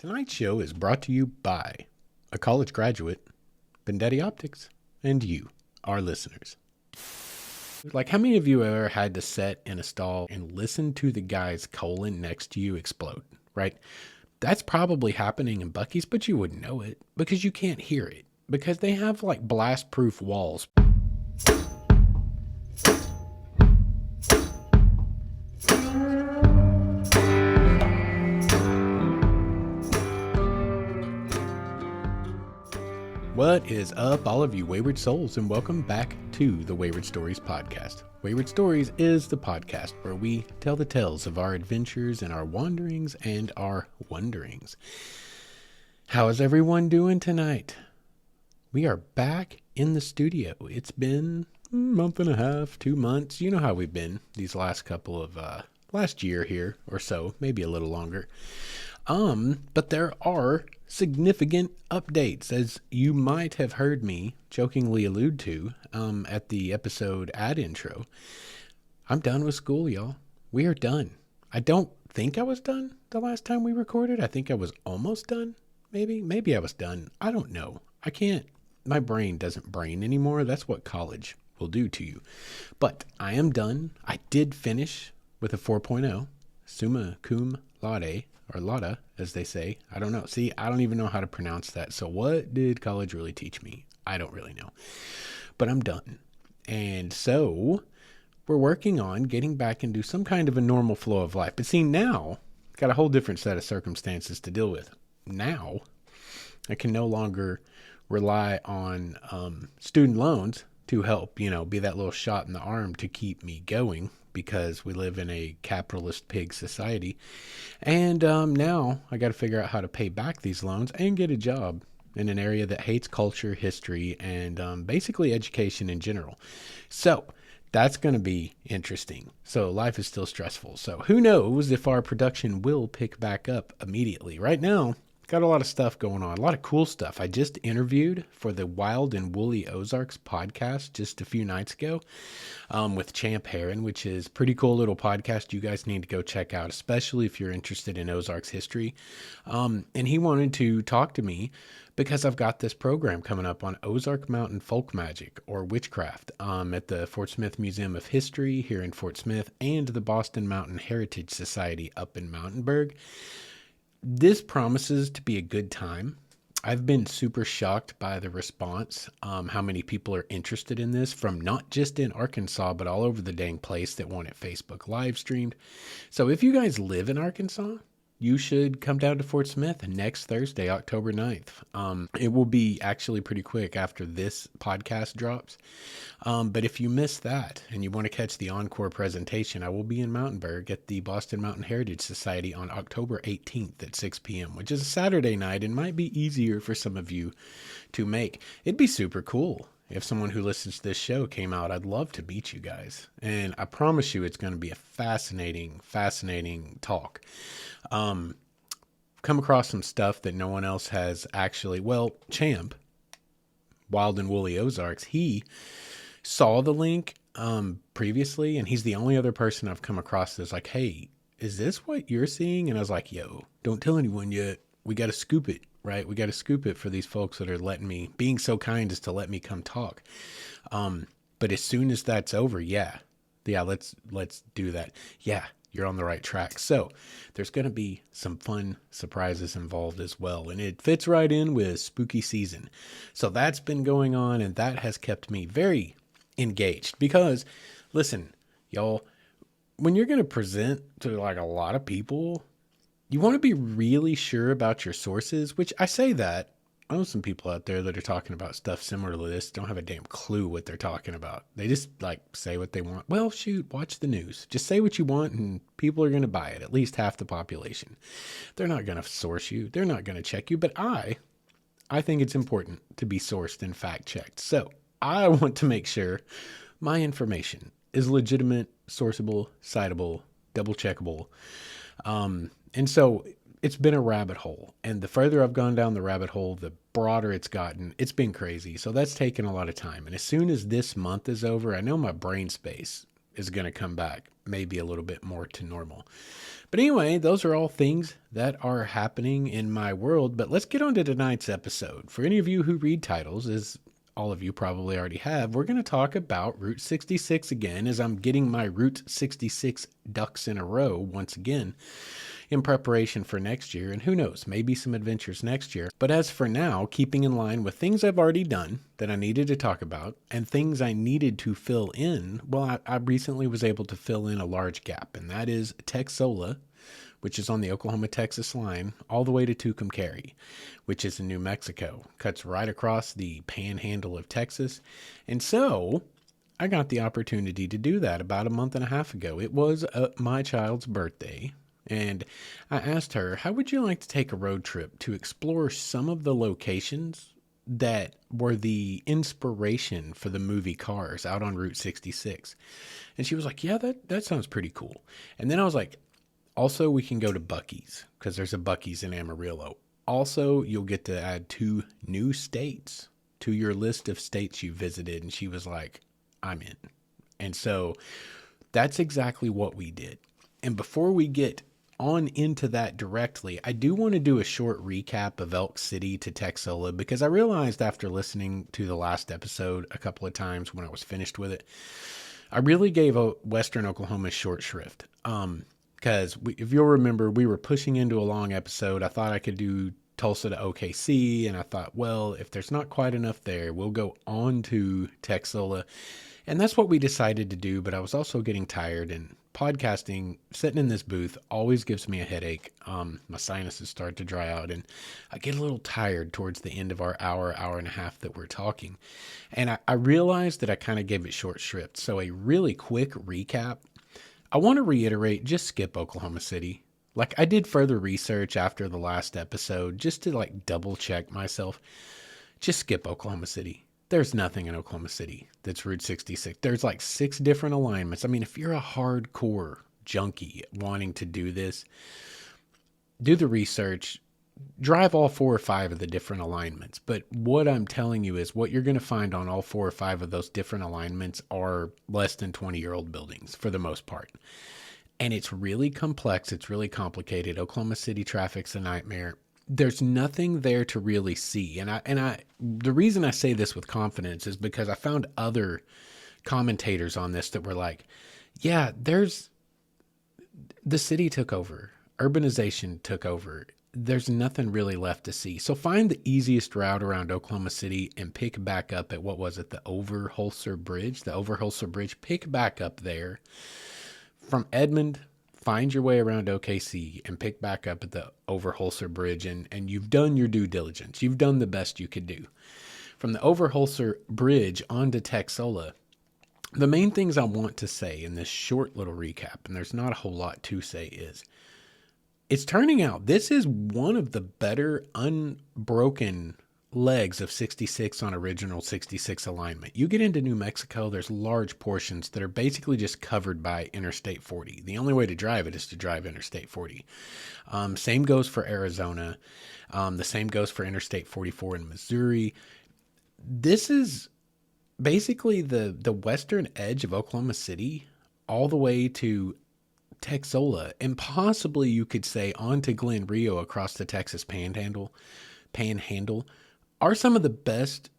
Tonight's show is brought to you by a college graduate, Bendetti Optics, and you, our listeners. Like, how many of you ever had to sit in a stall and listen to the guy's colon next to you explode, right? That's probably happening in Buc-ee's, but you wouldn't know it because you can't hear it because they have like blast-proof walls. What is up, all of you wayward souls, and welcome back to the Wayward Stories podcast. Wayward Stories is the podcast where we tell the tales of our adventures and our wanderings and our wonderings. How is everyone doing tonight? We are back in the studio. It's been a month and a half, 2 months. You know how we've been these last couple of, last year here or so, maybe a little longer. But there are significant updates, as you might have heard me jokingly allude to at the episode ad intro. I'm done with school, y'all. We are done. I don't think I was done the last time we recorded. I think I was almost done. Maybe I was done. I don't know. I can't. My brain doesn't brain anymore. That's what college will do to you. But I am done. I did finish with a 4.0, summa cum laude, or Lada, as they say. I don't know. See, I don't even know how to pronounce that. So what did college really teach me? I don't really know. But I'm done. And so we're working on getting back into some kind of a normal flow of life. But see, now, got a whole different set of circumstances to deal with. Now, I can no longer rely on student loans to help, be that little shot in the arm to keep me going, because we live in a capitalist pig society. And now I got to figure out how to pay back these loans and get a job in an area that hates culture, history, and basically education in general. So that's going to be interesting. So life is still stressful. So who knows if our production will pick back up immediately. Right now, got a lot of stuff going on, a lot of cool stuff. I just interviewed for the Wild and Woolly Ozarks podcast just a few nights ago with Champ Heron, which is a pretty cool little podcast you guys need to go check out, especially if you're interested in Ozarks history. And he wanted to talk to me because I've got this program coming up on Ozark Mountain folk magic or witchcraft at the Fort Smith Museum of History here in Fort Smith and the Boston Mountain Heritage Society up in Mountainburg. This promises to be a good time. I've been super shocked by the response, how many people are interested in this from not just in Arkansas, but all over the dang place that want it Facebook live streamed. So if you guys live in Arkansas, you should come down to Fort Smith next Thursday, October 9th. It will be actually pretty quick after this podcast drops. But if you miss that and you want to catch the encore presentation, I will be in Mountainburg at the Boston Mountain Heritage Society on October 18th at 6 p.m., which is a Saturday night and might be easier for some of you to make. It'd be super cool if someone who listens to this show came out. I'd love to meet you guys. And I promise you it's going to be a fascinating talk. Come across some stuff that no one else has actually. Well, Champ, Wild and Woolly Ozarks, he saw the link previously, and he's the only other person I've come across that's like, hey, is this what you're seeing? And I was like, yo, don't tell anyone yet. We got to scoop it, right? We got to scoop it for these folks that are being so kind as to let me come talk. But as soon as that's over, yeah, let's do that. Yeah, you're on the right track. So there's going to be some fun surprises involved as well. And it fits right in with spooky season. So that's been going on, and that has kept me very engaged because, listen, y'all, when you're going to present to like a lot of people, you want to be really sure about your sources, which I say that. I know some people out there that are talking about stuff similar to this, don't have a damn clue what they're talking about. They just say what they want. Well, shoot, watch the news. Just say what you want and people are going to buy it, at least half the population. They're not going to source you. They're not going to check you. But I think it's important to be sourced and fact checked. So I want to make sure my information is legitimate, sourceable, citable, double checkable. And so it's been a rabbit hole, and the further I've gone down the rabbit hole, the broader it's gotten. It's been crazy. So that's taken a lot of time. And as soon as this month is over, I know my brain space is going to come back, maybe a little bit more to normal. But anyway, those are all things that are happening in my world. But let's get on to tonight's episode. For any of you who read titles, as all of you probably already have, we're going to talk about Route 66 again, as I'm getting my Route 66 ducks in a row once again in preparation for next year. And who knows, maybe some adventures next year. But as for now, keeping in line with things I've already done that I needed to talk about and things I needed to fill in, well, I recently was able to fill in a large gap, and that is Texola, which is on the Oklahoma-Texas line, all the way to Tucumcari, which is in New Mexico. Cuts right across the panhandle of Texas. And so I got the opportunity to do that about a month and a half ago. It was my child's birthday. And I asked her, how would you like to take a road trip to explore some of the locations that were the inspiration for the movie Cars out on Route 66? And she was like, yeah, that sounds pretty cool. And then I was like, also, we can go to Buc-ee's because there's a Buc-ee's in Amarillo. Also, you'll get to add 2 new states to your list of states you visited. And she was like, I'm in. And so that's exactly what we did. And before we get on into that directly, I do want to do a short recap of Elk City to Texola, because I realized after listening to the last episode a couple of times when I was finished with it, I really gave Western Oklahoma short shrift. Because if you'll remember, we were pushing into a long episode. I thought I could do Tulsa to OKC, and I thought, well, if there's not quite enough there, we'll go on to Texola. And that's what we decided to do, but I was also getting tired, and podcasting, sitting in this booth, always gives me a headache. My sinuses start to dry out, and I get a little tired towards the end of our hour and a half that we're talking. And I realized that I kind of gave it short shrift. So a really quick recap. I want to reiterate, just skip Oklahoma City. Like, I did further research after the last episode just to like double check myself. Just skip Oklahoma City. There's nothing in Oklahoma City that's Route 66. There's like 6 different alignments. I mean, if you're a hardcore junkie wanting to do this, do the research, drive all 4 or 5 of the different alignments. But what I'm telling you is what you're going to find on all 4 or 5 of those different alignments are less than 20-year-old buildings for the most part. And it's really complex. It's really complicated. Oklahoma City traffic's a nightmare. There's nothing there to really see. And I the reason I say this with confidence is because I found other commentators on this that were like, yeah, the city took over. Urbanization took over. There's nothing really left to see. So find the easiest route around Oklahoma City and pick back up at, what was it, the Overholser Bridge? The Overholser Bridge, pick back up there. From Edmond, find your way around OKC and pick back up at the Overholser Bridge, and you've done your due diligence. You've done the best you could do. From the Overholser Bridge onto Texola, the main things I want to say in this short little recap, and there's not a whole lot to say, is it's turning out this is one of the better unbroken legs of 66 on original 66 alignment. You get into New Mexico, there's large portions that are basically just covered by Interstate 40. The only way to drive it is to drive Interstate 40. Same goes for Arizona. The same goes for Interstate 44 in Missouri. This is basically the western edge of Oklahoma City all the way to Texola, and possibly you could say onto Glen Rio across the Texas Panhandle, are some of the best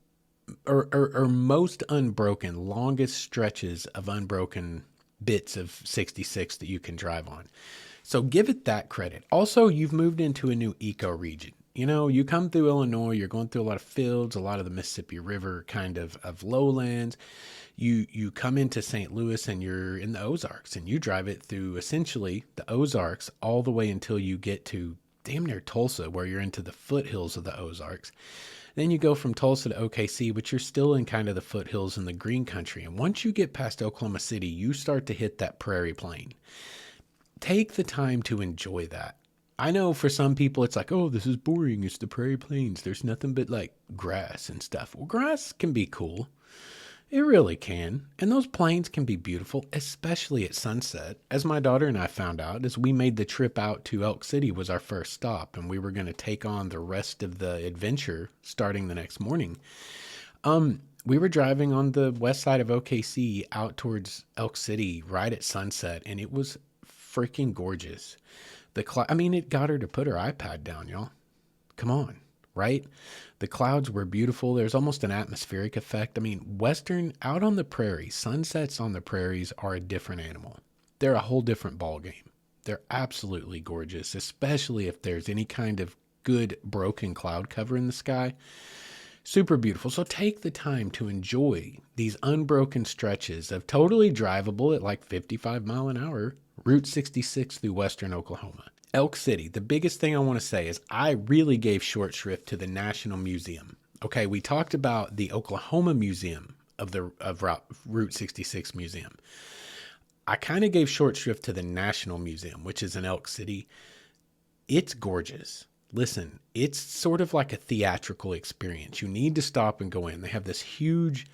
or most unbroken, longest stretches of unbroken bits of 66 that you can drive on. So give it that credit. Also, you've moved into a new eco region. You know, you come through Illinois, you're going through a lot of fields, a lot of the Mississippi River kind of lowlands. You come into St. Louis and you're in the Ozarks, and you drive it through essentially the Ozarks all the way until you get to damn near Tulsa, where you're into the foothills of the Ozarks. Then you go from Tulsa to OKC, but you're still in kind of the foothills in the green country. And once you get past Oklahoma City, you start to hit that prairie plain. Take the time to enjoy that. I know for some people it's like, oh, this is boring. It's the prairie plains. There's nothing but like grass and stuff. Well, grass can be cool. It really can. And those plains can be beautiful, especially at sunset. As my daughter and I found out, as we made the trip out to Elk City was our first stop, and we were going to take on the rest of the adventure starting the next morning. we were driving on the west side of OKC out towards Elk City right at sunset, and it was freaking gorgeous. I mean, it got her to put her iPad down, y'all. Come on, right? The clouds were beautiful. There's almost an atmospheric effect. I mean, out on the prairie, sunsets on the prairies are a different animal. They're a whole different ball game. They're absolutely gorgeous, especially if there's any kind of good broken cloud cover in the sky. Super beautiful. So take the time to enjoy these unbroken stretches of totally drivable at like 55 mile an hour Route 66 through western Oklahoma. Elk City, the biggest thing I want to say is I really gave short shrift to the National Museum. Okay, we talked about the Oklahoma Museum of Route 66 Museum. I kind of gave short shrift to the National Museum, which is in Elk City. It's gorgeous. Listen, it's sort of like a theatrical experience. You need to stop and go in. They have this huge,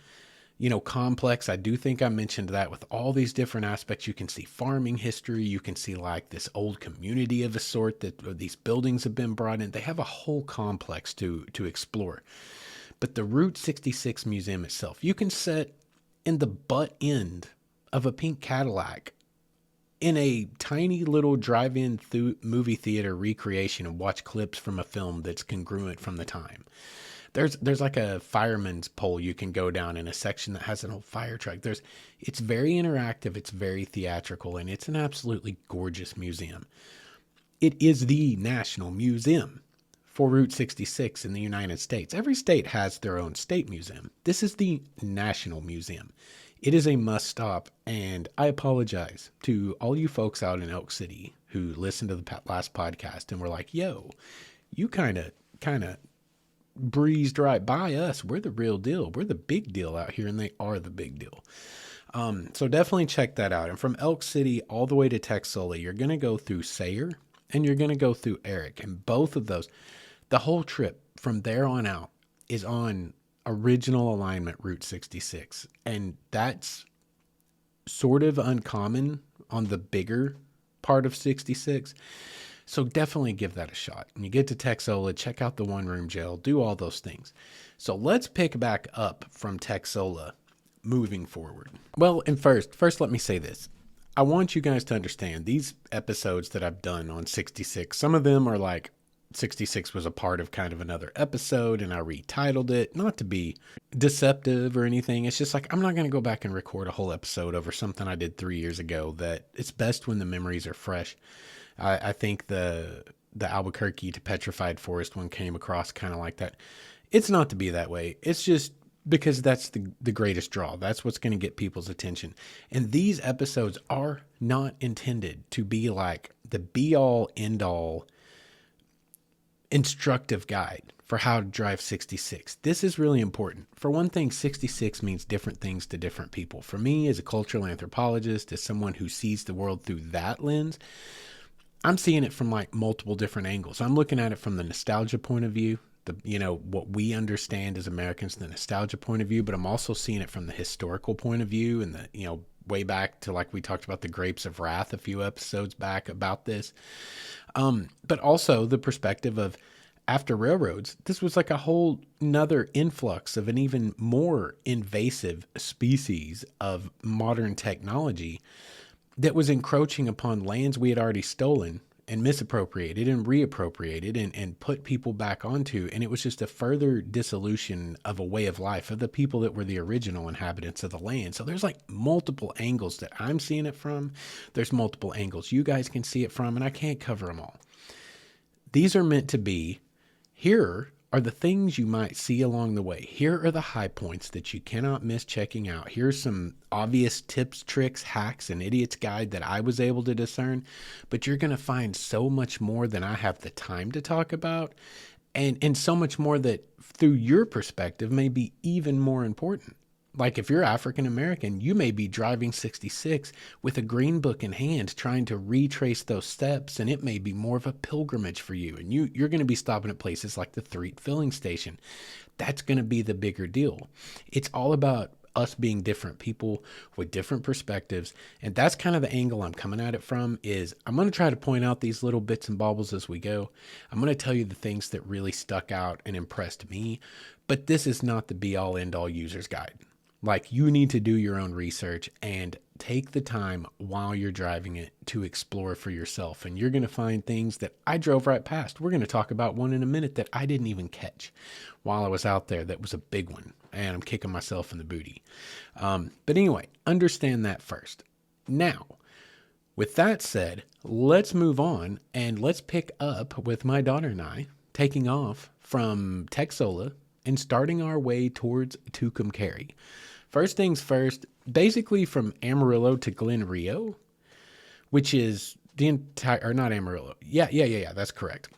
complex. I do think I mentioned that with all these different aspects. You can see farming history. You can see like this old community of a sort that these buildings have been brought in. They have a whole complex to explore. But the Route 66 Museum itself, you can sit in the butt end of a pink Cadillac in a tiny little drive-in movie theater recreation and watch clips from a film that's congruent from the time. There's like a fireman's pole you can go down in a section that has an old fire truck. It's very interactive, it's very theatrical, and it's an absolutely gorgeous museum. It is the National Museum for Route 66 in the United States. Every state has their own state museum. This is the National Museum. It is a must stop, and I apologize to all you folks out in Elk City who listened to the last podcast and were like, yo, you kind of breezed right by us. We're the real deal. We're the big deal out here, and they are the big deal. So definitely check that out. And from Elk City all the way to Texola, you're going to go through Sayre and you're going to go through Eric. And both of those, the whole trip from there on out is on original alignment Route 66. And that's sort of uncommon on the bigger part of 66. So definitely give that a shot. When you get to Texola, check out the one-room jail, do all those things. So let's pick back up from Texola moving forward. Well, and first let me say this. I want you guys to understand these episodes that I've done on 66, some of them are like 66 was a part of kind of another episode and I retitled it, not to be deceptive or anything. It's just like, I'm not going to go back and record a whole episode over something I did 3 years ago. That it's best when the memories are fresh. I think the Albuquerque to Petrified Forest one came across kind of like that. It's not to be that way. It's just because that's the greatest draw. That's what's going to get people's attention. And these episodes are not intended to be like the be all end all instructive guide for how to drive 66. This is really important. For one thing, 66 means different things to different people. For me, as a cultural anthropologist, as someone who sees the world through that lens, I'm seeing it from like multiple different angles. I'm looking at it from the nostalgia point of view, what we understand as Americans, the nostalgia point of view, but I'm also seeing it from the historical point of view and the, way back to like we talked about the Grapes of Wrath a few episodes back about this. But also the perspective of after railroads, this was like a whole nother influx of an even more invasive species of modern technology that was encroaching upon lands we had already stolen and misappropriated and reappropriated and put people back onto. And it was just a further dissolution of a way of life of the people that were the original inhabitants of the land. So there's like multiple angles that I'm seeing it from. There's multiple angles you guys can see it from, and I can't cover them all. These are meant to be, here are the things you might see along the way. Here are the high points that you cannot miss checking out. Here's some obvious tips, tricks, hacks, and idiot's guide that I was able to discern. But you're going to find so much more than I have the time to talk about. And so much more that through your perspective may be even more important. Like if you're African American, you may be driving 66 with a green book in hand trying to retrace those steps, and it may be more of a pilgrimage for you. And you're going to be stopping at places like the Threet filling station. That's going to be the bigger deal. It's all about us being different people with different perspectives. And that's kind of the angle I'm coming at it from. Is I'm going to try to point out these little bits and baubles as we go. I'm going to tell you the things that really stuck out and impressed me, but this is not the be all end all user's guide. Like, you need to do your own research and take the time while you're driving it to explore for yourself. And you're going to find things that I drove right past. We're going to talk about one in a minute that I didn't even catch while I was out there. That was a big one. And I'm kicking myself in the booty. But anyway, understand that first. Now, with that said, let's move on and let's pick up with my daughter and I taking off from Texola and starting our way towards Tucumcari. First things first, basically from Amarillo to Glen Rio, which is the entire, or not Amarillo. Yeah, that's correct.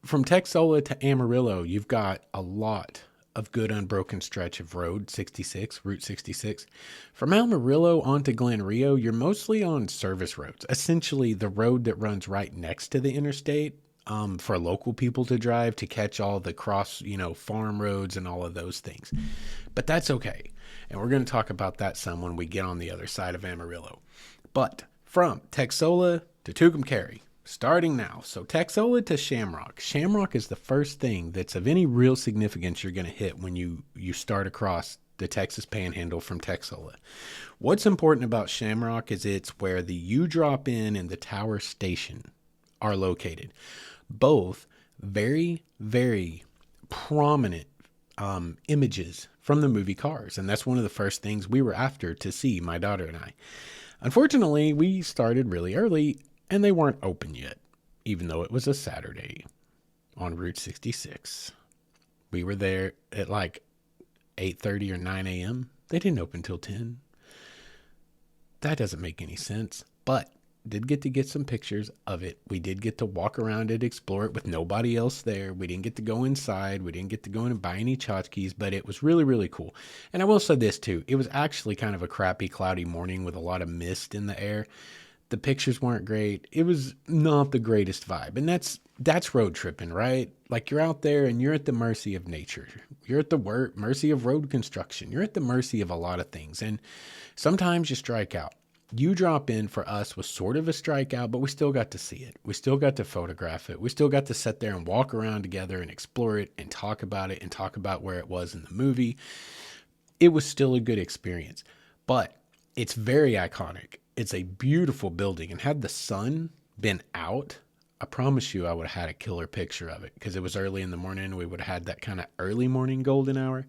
From Texola to Amarillo, you've got a lot of good unbroken stretch of Route 66. From Amarillo onto Glen Rio, you're mostly on service roads, essentially the road that runs right next to the interstate. For local people to drive to catch all the cross, farm roads and all of those things. But that's okay. And we're going to talk about that some when we get on the other side of Amarillo. But from Texola to Tucumcari, starting now. So Texola to Shamrock. Shamrock is the first thing that's of any real significance you're going to hit when you start across the Texas Panhandle from Texola. What's important about Shamrock is it's where the U-drop in and the Tower Station are located. Both very, very prominent images from the movie Cars. And that's one of the first things we were after to see, my daughter and I. Unfortunately, we started really early and they weren't open yet, even though it was a Saturday on Route 66. We were there at like 8:30 or 9 a.m. They didn't open till 10. That doesn't make any sense, but did get some pictures of it. We did get to walk around it, explore it with nobody else there. We didn't get to go inside. We didn't get to go in and buy any tchotchkes, but it was really, really cool. And I will say this too. It was actually kind of a crappy, cloudy morning with a lot of mist in the air. The pictures weren't great. It was not the greatest vibe. And that's road tripping, right? Like, you're out there and you're at the mercy of nature. You're at the mercy of road construction. You're at the mercy of a lot of things. And sometimes you strike out. You drop in for us was sort of a strikeout, but we still got to see it. We still got to photograph it. We still got to sit there and walk around together and explore it and talk about it and talk about where it was in the movie. It was still a good experience, but it's very iconic. It's a beautiful building, and had the sun been out, I promise you I would have had a killer picture of it, because it was early in the morning. We would have had that kind of early morning golden hour.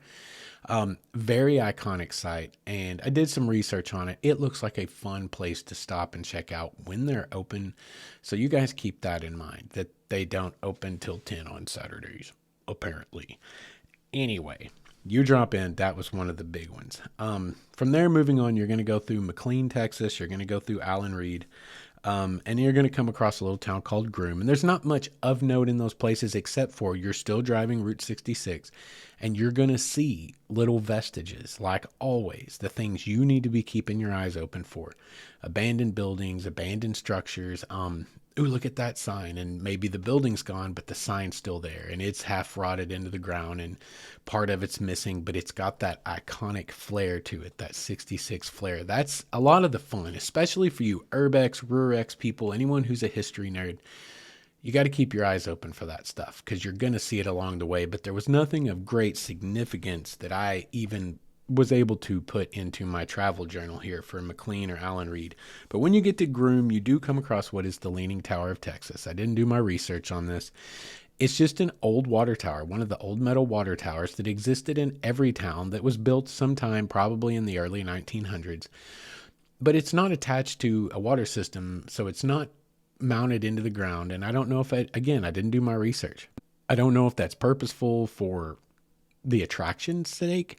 Very iconic site, and I did some research on it. It looks like a fun place to stop and check out when they're open. So you guys keep that in mind, that they don't open till 10 on Saturdays, apparently. Anyway, you drop in. That was one of the big ones. From there, moving on, you're going to go through McLean, Texas. You're going to go through Allen Reed. And you're going to come across a little town called Groom. And there's not much of note in those places, except for you're still driving Route 66. And you're going to see little vestiges, like always, the things you need to be keeping your eyes open for. Abandoned buildings, abandoned structures. Ooh, look at that sign. And maybe the building's gone, but the sign's still there. And it's half rotted into the ground and part of it's missing, but it's got that iconic flair to it, that 66 flair. That's a lot of the fun, especially for you Urbex, Rurex people, anyone who's a history nerd. You got to keep your eyes open for that stuff, because you're going to see it along the way. But there was nothing of great significance that I even was able to put into my travel journal here for McLean or Allen Reed. But when you get to Groom, you do come across what is the Leaning Tower of Texas. I didn't do my research on this. It's just an old water tower, one of the old metal water towers that existed in every town, that was built sometime probably in the early 1900s. But it's not attached to a water system, so it's not mounted into the ground. And I don't know if I didn't do my research. I don't know if that's purposeful for the attraction's sake,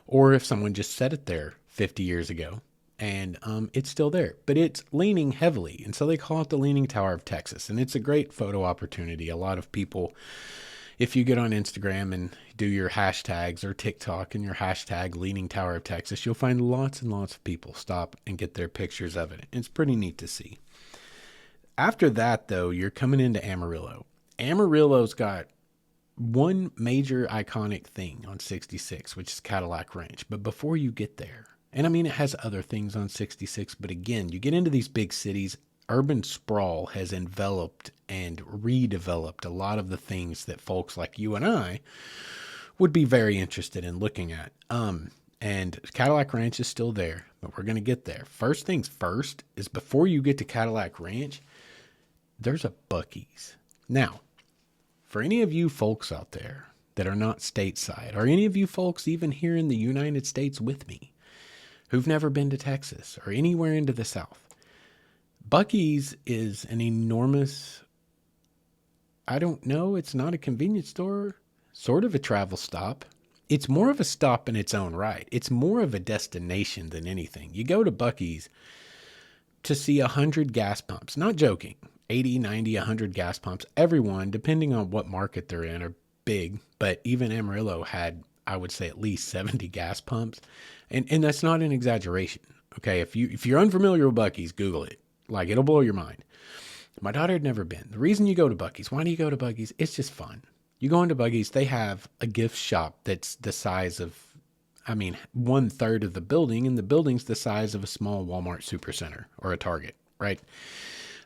or if someone just set it there 50 years ago and it's still there, but it's leaning heavily. And so they call it the Leaning Tower of Texas. And it's a great photo opportunity. A lot of people, if you get on Instagram and do your hashtags or TikTok and your hashtag Leaning Tower of Texas, you'll find lots and lots of people stop and get their pictures of it. It's pretty neat to see. After that, though, you're coming into Amarillo. Amarillo's got one major iconic thing on 66, which is Cadillac Ranch. But before you get there, and I mean, it has other things on 66, but again, you get into these big cities, urban sprawl has enveloped and redeveloped a lot of the things that folks like you and I would be very interested in looking at. And Cadillac Ranch is still there, but we're going to get there. First things first is before you get to Cadillac Ranch, there's a Buc-ee's. Now, for any of you folks out there that are not stateside, or any of you folks even here in the United States with me, who've never been to Texas or anywhere into the South, Buc-ee's is an enormous, I don't know, it's not a convenience store, sort of a travel stop. It's more of a stop in its own right. It's more of a destination than anything. You go to Buc-ee's to see 100 gas pumps. Not joking. 80, 90, 100 gas pumps. Everyone, depending on what market they're in, are big. But even Amarillo had, I would say, at least 70 gas pumps. And that's not an exaggeration. Okay, if you're unfamiliar with Buc-ee's, Google it. Like, it'll blow your mind. My daughter had never been. The reason you go to Buc-ee's, why do you go to Buc-ee's? It's just fun. You go into Buc-ee's, they have a gift shop that's the size of, 1/3 of the building, and the building's the size of a small Walmart supercenter or a Target, right?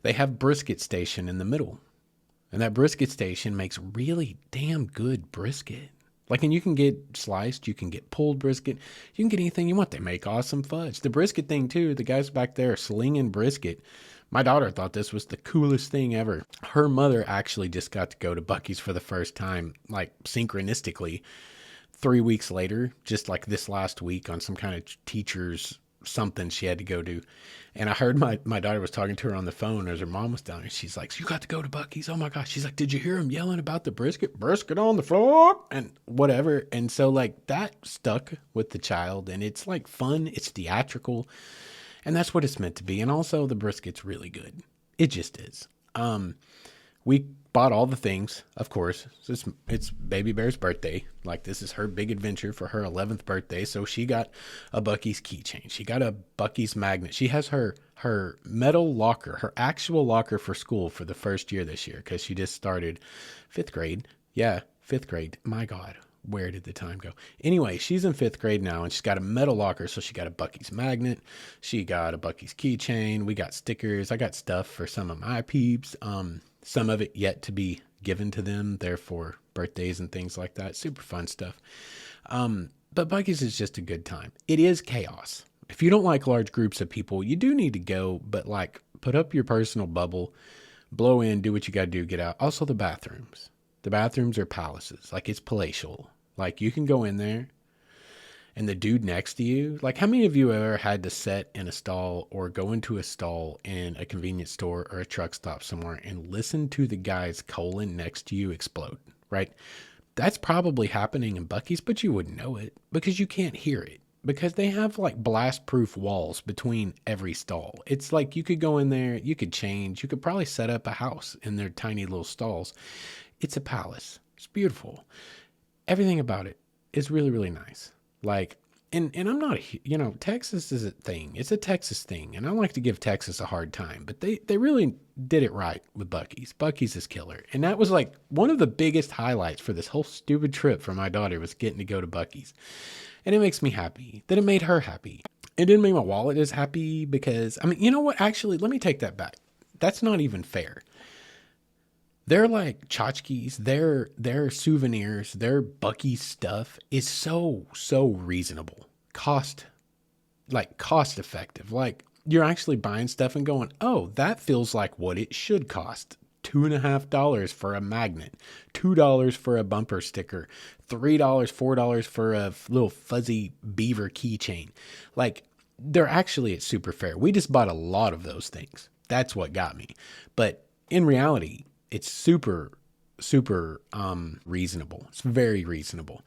They have brisket station in the middle, and that brisket station makes really damn good brisket. And you can get sliced, you can get pulled brisket, you can get anything you want. They make awesome fudge. The brisket thing too, the guys back there slinging brisket. My daughter thought this was the coolest thing ever. Her mother actually just got to go to Buc-ee's for the first time, synchronistically, 3 weeks later, just like this last week on some kind of teacher's something she had to go do. And I heard my daughter was talking to her on the phone as her mom was down there. She's like, "You got to go to Buc-ee's? Oh my gosh." She's like, "Did you hear him yelling about the brisket? Brisket on the floor," and whatever. And so that stuck with the child, and it's fun. It's theatrical. And that's what it's meant to be. And also the brisket's really good. It just is. We bought all the things, of course. It's Baby Bear's birthday. This is her big adventure for her 11th birthday. So she got a Buc-ee's keychain. She got a Buc-ee's magnet. She has her metal locker, her actual locker for school for the first year this year, because she just started 5th grade. Yeah, 5th grade. My God. Where did the time go? Anyway, she's in 5th grade now, and she's got a metal locker, so she got a Buc-ee's magnet. She got a Buc-ee's keychain. We got stickers. I got stuff for some of my peeps. Some of it yet to be given to them, therefore birthdays and things like that. Super fun stuff. But Buc-ee's is just a good time. It is chaos. If you don't like large groups of people, you do need to go, but put up your personal bubble, blow in, do what you got to do, get out. Also the bathrooms. The bathrooms are palaces. It's palatial. You can go in there and the dude next to you, how many of you ever had to sit in a stall or go into a stall in a convenience store or a truck stop somewhere and listen to the guy's colon next to you explode, right? That's probably happening in Buc-ee's, but you wouldn't know it because you can't hear it because they have blast-proof walls between every stall. It's you could go in there, you could change, you could probably set up a house in their tiny little stalls. It's a palace. It's beautiful. Everything about it is really, really nice. And I'm not, Texas is a thing. It's a Texas thing. And I like to give Texas a hard time, but they really did it right with Buc-ee's. Buc-ee's is killer. And that was one of the biggest highlights for this whole stupid trip for my daughter was getting to go to Buc-ee's. And it makes me happy that it made her happy. It didn't make my wallet as happy because, you know what? Actually, let me take that back. That's not even fair. They're tchotchkes, their souvenirs, their Buc-ee's stuff is so reasonable. Cost effective. You're actually buying stuff and going, oh, that feels like what it should cost. $2.50 for a magnet, $2 for a bumper sticker, $3, $4 for a little fuzzy beaver keychain. They're actually, it's super fair. We just bought a lot of those things. That's what got me. But in reality, it's super reasonable. It's very reasonable.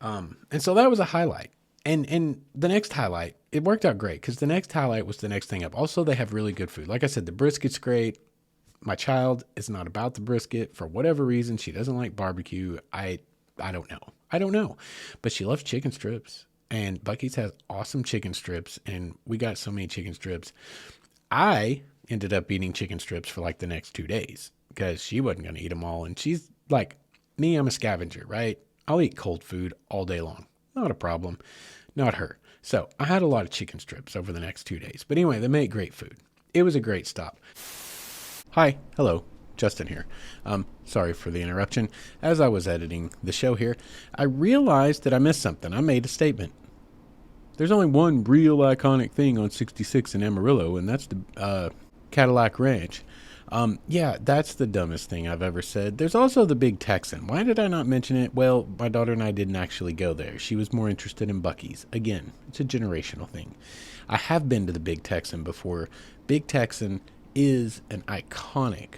And so that was a highlight. And the next highlight, it worked out great because the next highlight was the next thing up. Also, they have really good food. Like I said, the brisket's great. My child is not about the brisket for whatever reason. She doesn't like barbecue. I don't know. But she loves chicken strips. And Buc-ee's has awesome chicken strips. And we got so many chicken strips. I ended up eating chicken strips for the next 2 days because she wasn't going to eat them all. And she's Me, I'm a scavenger, right? I'll eat cold food all day long. Not a problem. Not her. So I had a lot of chicken strips over the next 2 days. But anyway, they make great food. It was a great stop. Hi. Hello. Justin here. Sorry for the interruption. As I was editing the show here, I realized that I missed something. I made a statement. There's only one real iconic thing on 66 in Amarillo, and that's the Cadillac Ranch. Yeah, that's the dumbest thing I've ever said. There's also the Big Texan. Why did I not mention it? Well, my daughter and I didn't actually go there. She was more interested in Buc-ee's. Again, it's a generational thing. I have been to the Big Texan before. Big Texan is an iconic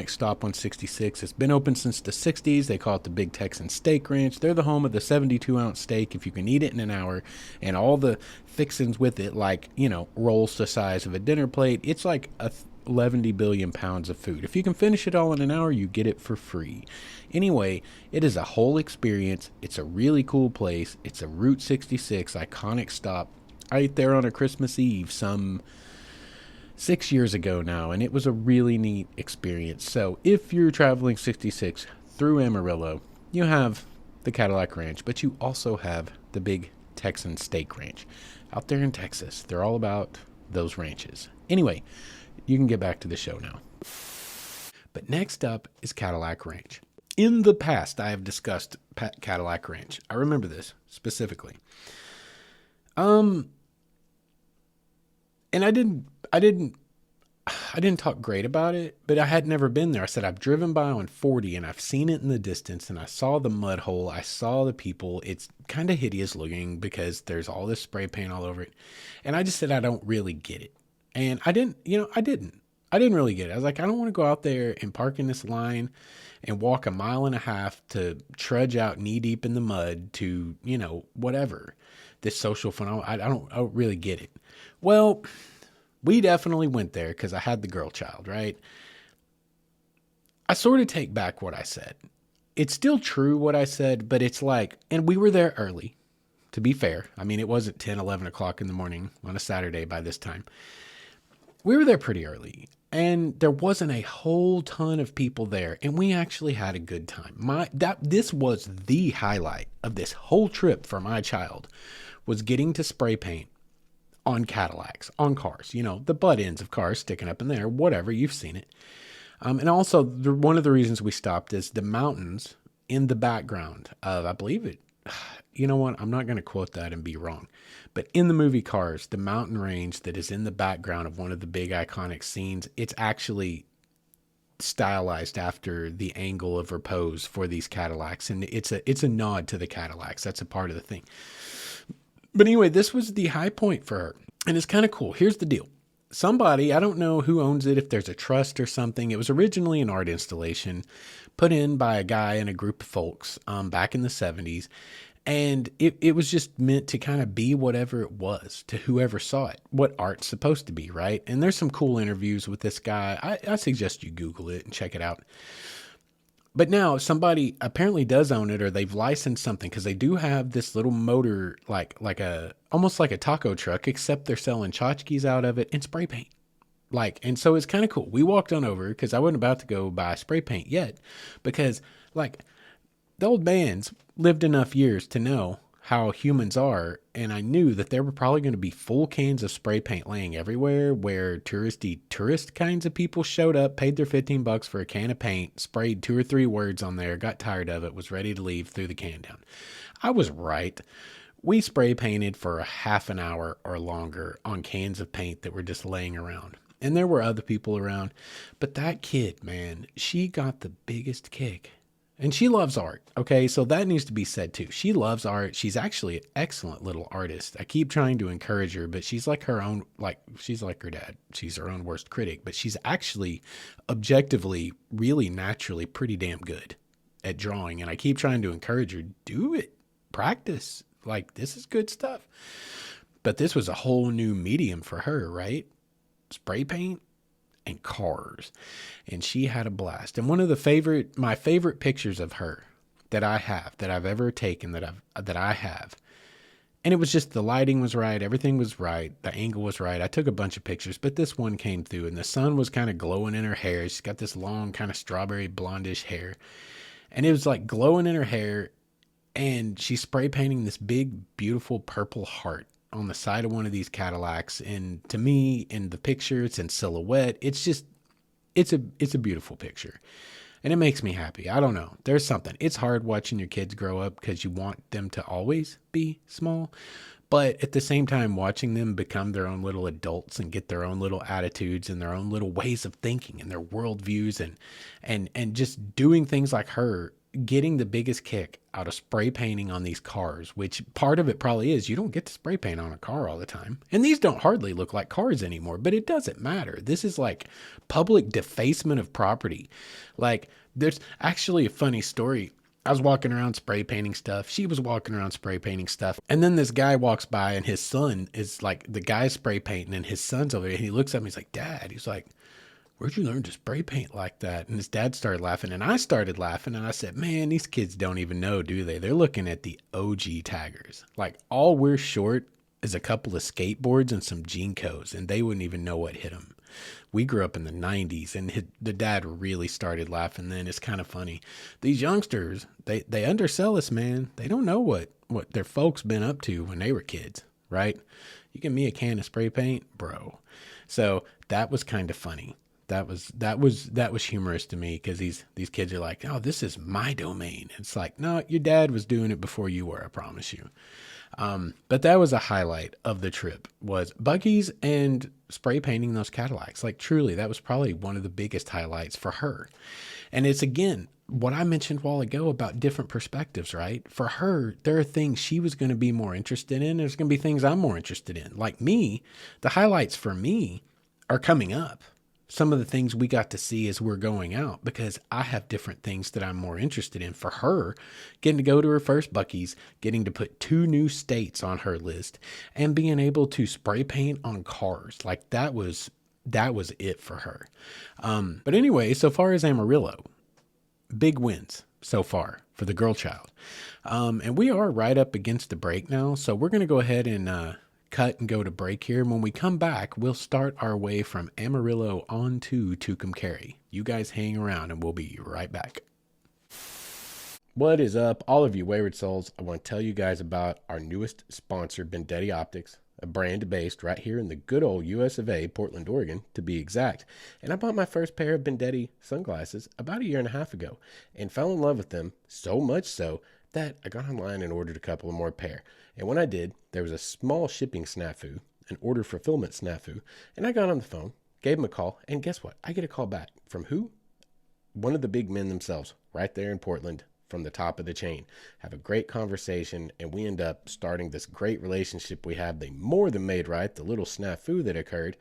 stop on 66. It's been open since the 60s. They call it the Big Texan Steak Ranch. They're the home of the 72-ounce steak if you can eat it in an hour, and all the fixings with it, like, rolls the size of a dinner plate. It's like 11 billion pounds of food. If you can finish it all in an hour, you get it for free. Anyway, it is a whole experience. It's a really cool place. It's a Route 66 iconic stop. I ate there on a Christmas Eve some 6 years ago now, and it was a really neat experience. So if you're traveling 66 through Amarillo, you have the Cadillac Ranch, but you also have the Big Texan Steak Ranch out there in Texas. They're all about those ranches. Anyway, you can get back to the show now. But next up is Cadillac Ranch. In the past, I have discussed Cadillac Ranch. I remember this specifically. And I didn't talk great about it, but I had never been there. I said, I've driven by on 40 and I've seen it in the distance, and I saw the mud hole. I saw the people. It's kind of hideous looking because there's all this spray paint all over it. And I just said, I don't really get it. And I didn't really get it. I was like, I don't want to go out there and park in this line and walk a mile and a half to trudge out knee deep in the mud to, whatever, this social phenomenon. I don't really get it. Well, we definitely went there because I had the girl child, right? I sort of take back what I said. It's still true what I said, but it's like, and we were there early, to be fair. I mean, it wasn't 10, 11 o'clock in the morning on a Saturday by this time. We were there pretty early, and there wasn't a whole ton of people there, and we actually had a good time. This was the highlight of this whole trip for my child, was getting to spray paint on Cadillacs, on cars, the butt ends of cars sticking up in there, whatever, you've seen it. And also, one of the reasons we stopped is the mountains in the background of, I believe it, you know what, I'm not going to quote that and be wrong, but in the movie Cars, the mountain range that is in the background of one of the big iconic scenes, it's actually stylized after the angle of repose for these Cadillacs, and it's a nod to the Cadillacs. That's a part of the thing. But anyway, this was the high point for her, and it's kind of cool. Here's the deal. Somebody, I don't know who owns it, if there's a trust or something. It was originally an art installation put in by a guy and a group of folks back in the 70s. And it was just meant to kind of be whatever it was to whoever saw it, what art's supposed to be, right? And there's some cool interviews with this guy. I suggest you Google it and check it out. But now somebody apparently does own it, or they've licensed something, because they do have this little motor, almost like a taco truck, except they're selling tchotchkes out of it and spray paint. And so it's kind of cool. We walked on over because I wasn't about to go buy spray paint yet, because the old man's lived enough years to know how humans are, and I knew that there were probably going to be full cans of spray paint laying everywhere where tourist kinds of people showed up, paid their $15 for a can of paint, sprayed 2 or 3 words on there, got tired of it, was ready to leave, threw the can down. I was right. We spray painted for a half an hour or longer on cans of paint that were just laying around. And there were other people around, but that kid, man, she got the biggest kick. And she loves art, okay? So that needs to be said too. She loves art. She's actually an excellent little artist. I keep trying to encourage her, but she's like her own, she's like her dad. She's her own worst critic, but she's actually objectively, really naturally pretty damn good at drawing. And I keep trying to encourage her, do it, practice. This is good stuff. But this was a whole new medium for her, right? Spray paint and cars, and she had a blast. And one of my favorite pictures of her that I've ever taken, that I have, and it was just, the lighting was right, everything was right, the angle was right. I took a bunch of pictures, but this one came through, and the sun was kind of glowing in her hair. She's got this long kind of strawberry blondish hair, and it was like glowing in her hair, and she's spray painting this big, beautiful purple heart on the side of one of these Cadillacs. And to me, in the picture, it's in silhouette. It's just, it's a beautiful picture. And it makes me happy. I don't know. There's something. It's hard watching your kids grow up because you want them to always be small. But at the same time, watching them become their own little adults and get their own little attitudes and their own little ways of thinking and their worldviews, and just doing things like her, getting the biggest kick out of spray painting on these cars, which part of it probably is you don't get to spray paint on a car all the time. And these don't hardly look like cars anymore, but it doesn't matter. This is like public defacement of property. Like, there's actually a funny story. I was walking around spray painting stuff. She was walking around spray painting stuff. And then this guy walks by, and his son is like, the guy's spray painting and his son's over there. And he looks at me, he's like, Dad, he's like, where'd you learn to spray paint like that? And his dad started laughing, and I started laughing, and I said, man, these kids don't even know, do they? They're looking at the OG taggers. Like, all we're short is a couple of skateboards and some Jinkos, and they wouldn't even know what hit them. We grew up in the 90s, and the dad really started laughing then. It's kind of funny. These youngsters, they undersell us, man. They don't know what their folks been up to when they were kids, right? You give me a can of spray paint, bro. So that was kind of funny. That was humorous to me, because these kids are like, oh, this is my domain. It's like, no, your dad was doing it before you were, I promise you. But that was a highlight of the trip, was buggies and spray painting those Cadillacs. Like, truly, that was probably one of the biggest highlights for her. And it's, again, what I mentioned a while ago about different perspectives, right? For her, there are things she was going to be more interested in. There's going to be things I'm more interested in. Like me, the highlights for me are coming up. Some of the things we got to see as we're going out, because I have different things that I'm more interested in. For her, getting to go to her first Buc-ee's, getting to put 2 new states on her list, and being able to spray paint on cars. Like, that was it for her. But anyway, so far as Amarillo, big wins so far for the girl child. And we are right up against the break now. So we're going to go ahead and cut and go to break here. When we come back, we'll start our way from Amarillo on to Tucumcari. You guys hang around, and we'll be right back. What is up, all of you wayward souls? I want to tell you guys about our newest sponsor, Vendetti Optics, a brand based right here in the good old US of A, Portland, Oregon, to be exact. And I bought my first pair of Vendetti sunglasses about 1.5 years ago and fell in love with them, so much so that I got online and ordered a couple of more pair. And when I did, there was a small shipping snafu, an order fulfillment snafu, and I got on the phone, gave him a call, and guess what? I get a call back from who? One of the big men themselves, right there in Portland, from the top of the chain. Have a great conversation, and we end up starting this great relationship we have. They more than made right the little snafu that occurred,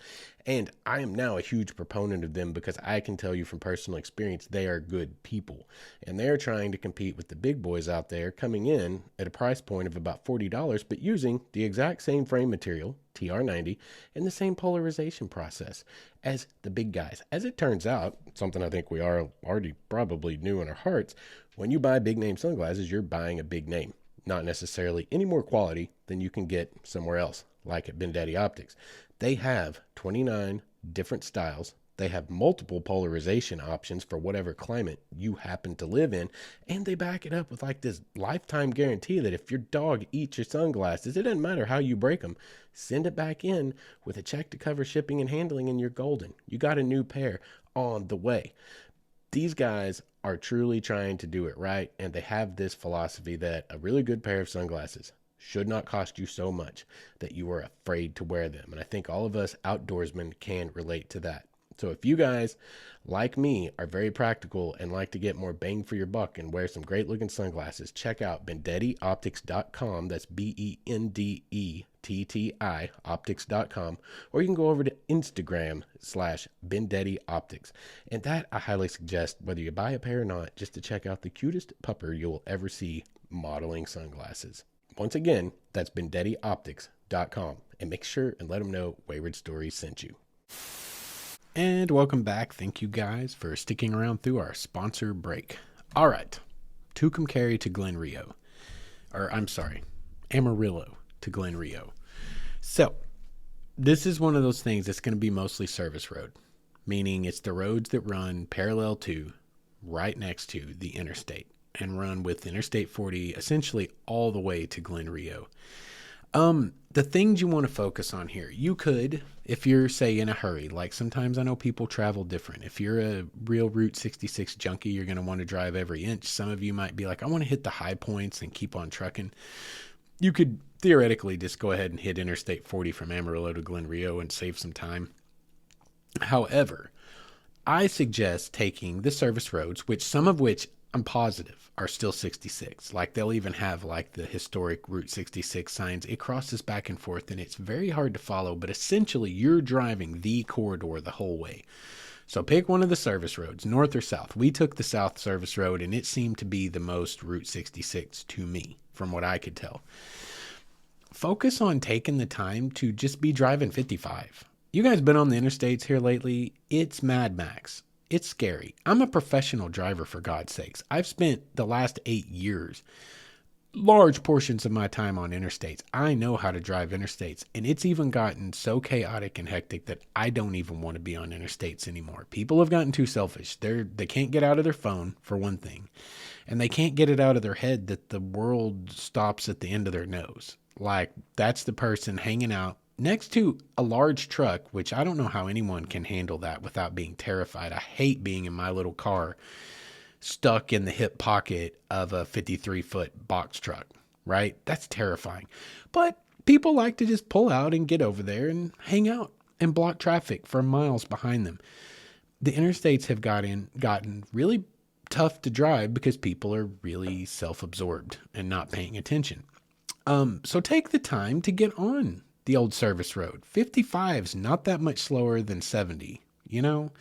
and I am now a huge proponent of them, because I can tell you from personal experience, they are good people, and they're trying to compete with the big boys out there, coming in at a price point of about $40, but using the exact same frame material, TR90, and the same polarization process as the big guys. As it turns out, something I think we are already probably knew in our hearts, when you buy big name sunglasses, you're buying a big name, not necessarily any more quality than you can get somewhere else, like at Vendetti Optics. They have 29 different styles. They have multiple polarization options for whatever climate you happen to live in. And they back it up with like this lifetime guarantee that if your dog eats your sunglasses, it doesn't matter how you break them, send it back in with a check to cover shipping and handling, and you're golden. You got a new pair on the way. These guys are truly trying to do it right, and they have this philosophy that a really good pair of sunglasses should not cost you so much that you are afraid to wear them. And I think all of us outdoorsmen can relate to that. So if you guys, like me, are very practical and like to get more bang for your buck and wear some great looking sunglasses, check out BendettiOptics.com. That's BendeTi optics.com, or you can go over to Instagram /BendettiOptics. And that I highly suggest, whether you buy a pair or not, just to check out the cutest pupper you'll ever see modeling sunglasses. Once again, that's BendettiOptics.com, and make sure and let them know Wayward Stories sent you. And welcome back. Thank you guys for sticking around through our sponsor break. All right, Tucumcari to Glen Rio, or I'm sorry, Amarillo to Glen Rio. So this is one of those things that's going to be mostly service road, meaning it's the roads that run parallel to, right next to the interstate. and run with Interstate 40 essentially all the way to Glen Rio. The things you want to focus on here, you could, if you're, say, in a hurry, like sometimes I know people travel different. If you're a real Route 66 junkie, you're going to want to drive every inch. Some of you might be like, I want to hit the high points and keep on trucking. You could theoretically just go ahead and hit Interstate 40 from Amarillo to Glen Rio and save some time. However, I suggest taking the service roads, which some of which I'm positive are still 66. Like they'll even have like the historic Route 66 signs. It crosses back and forth and it's very hard to follow, but essentially you're driving the corridor the whole way. So pick one of the service roads, north or south. We took the south service road and it seemed to be the most Route 66 to me, from what I could tell. Focus on taking the time to just be driving 55. You guys been on the interstates here lately? It's Mad Max. It's scary. I'm a professional driver, for God's sakes. I've spent the last 8 years, large portions of my time on interstates. I know how to drive interstates, and it's even gotten so chaotic and hectic that I don't even want to be on interstates anymore. People have gotten too selfish. They can't get out of their phone, for one thing, and they can't get it out of their head that the world stops at the end of their nose. Like, that's the person hanging out next to a large truck, which I don't know how anyone can handle that without being terrified. I hate being in my little car stuck in the hip pocket of a 53-foot box truck, right? That's terrifying. But people like to just pull out and get over there and hang out and block traffic for miles behind them. The interstates have gotten really tough to drive because people are really self-absorbed and not paying attention. So take the time to get on the old service road. 55's not that much slower than 70. You know,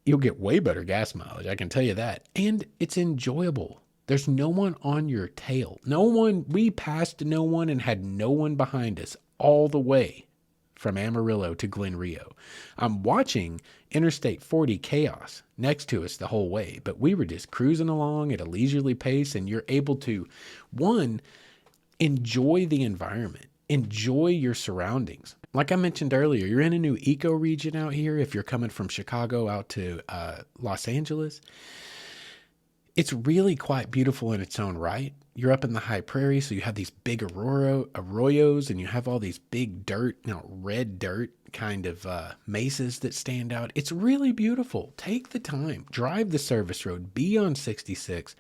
you'll get way better gas mileage, I can tell you that. And it's enjoyable. There's no one on your tail. We passed no one and had no one behind us all the way from Amarillo to Glen Rio. I'm watching Interstate 40 chaos next to us the whole way, but we were just cruising along at a leisurely pace, and you're able to, one, enjoy the environment. Enjoy your surroundings. Like I mentioned earlier, you're in a new eco region out here. If you're coming from Chicago out to Los Angeles, it's really quite beautiful in its own right. You're up in the high prairie, so you have these big arroyos, and you have all these big red dirt kind of mesas that stand out. It's really beautiful. Take the time, drive the service road, be on 66,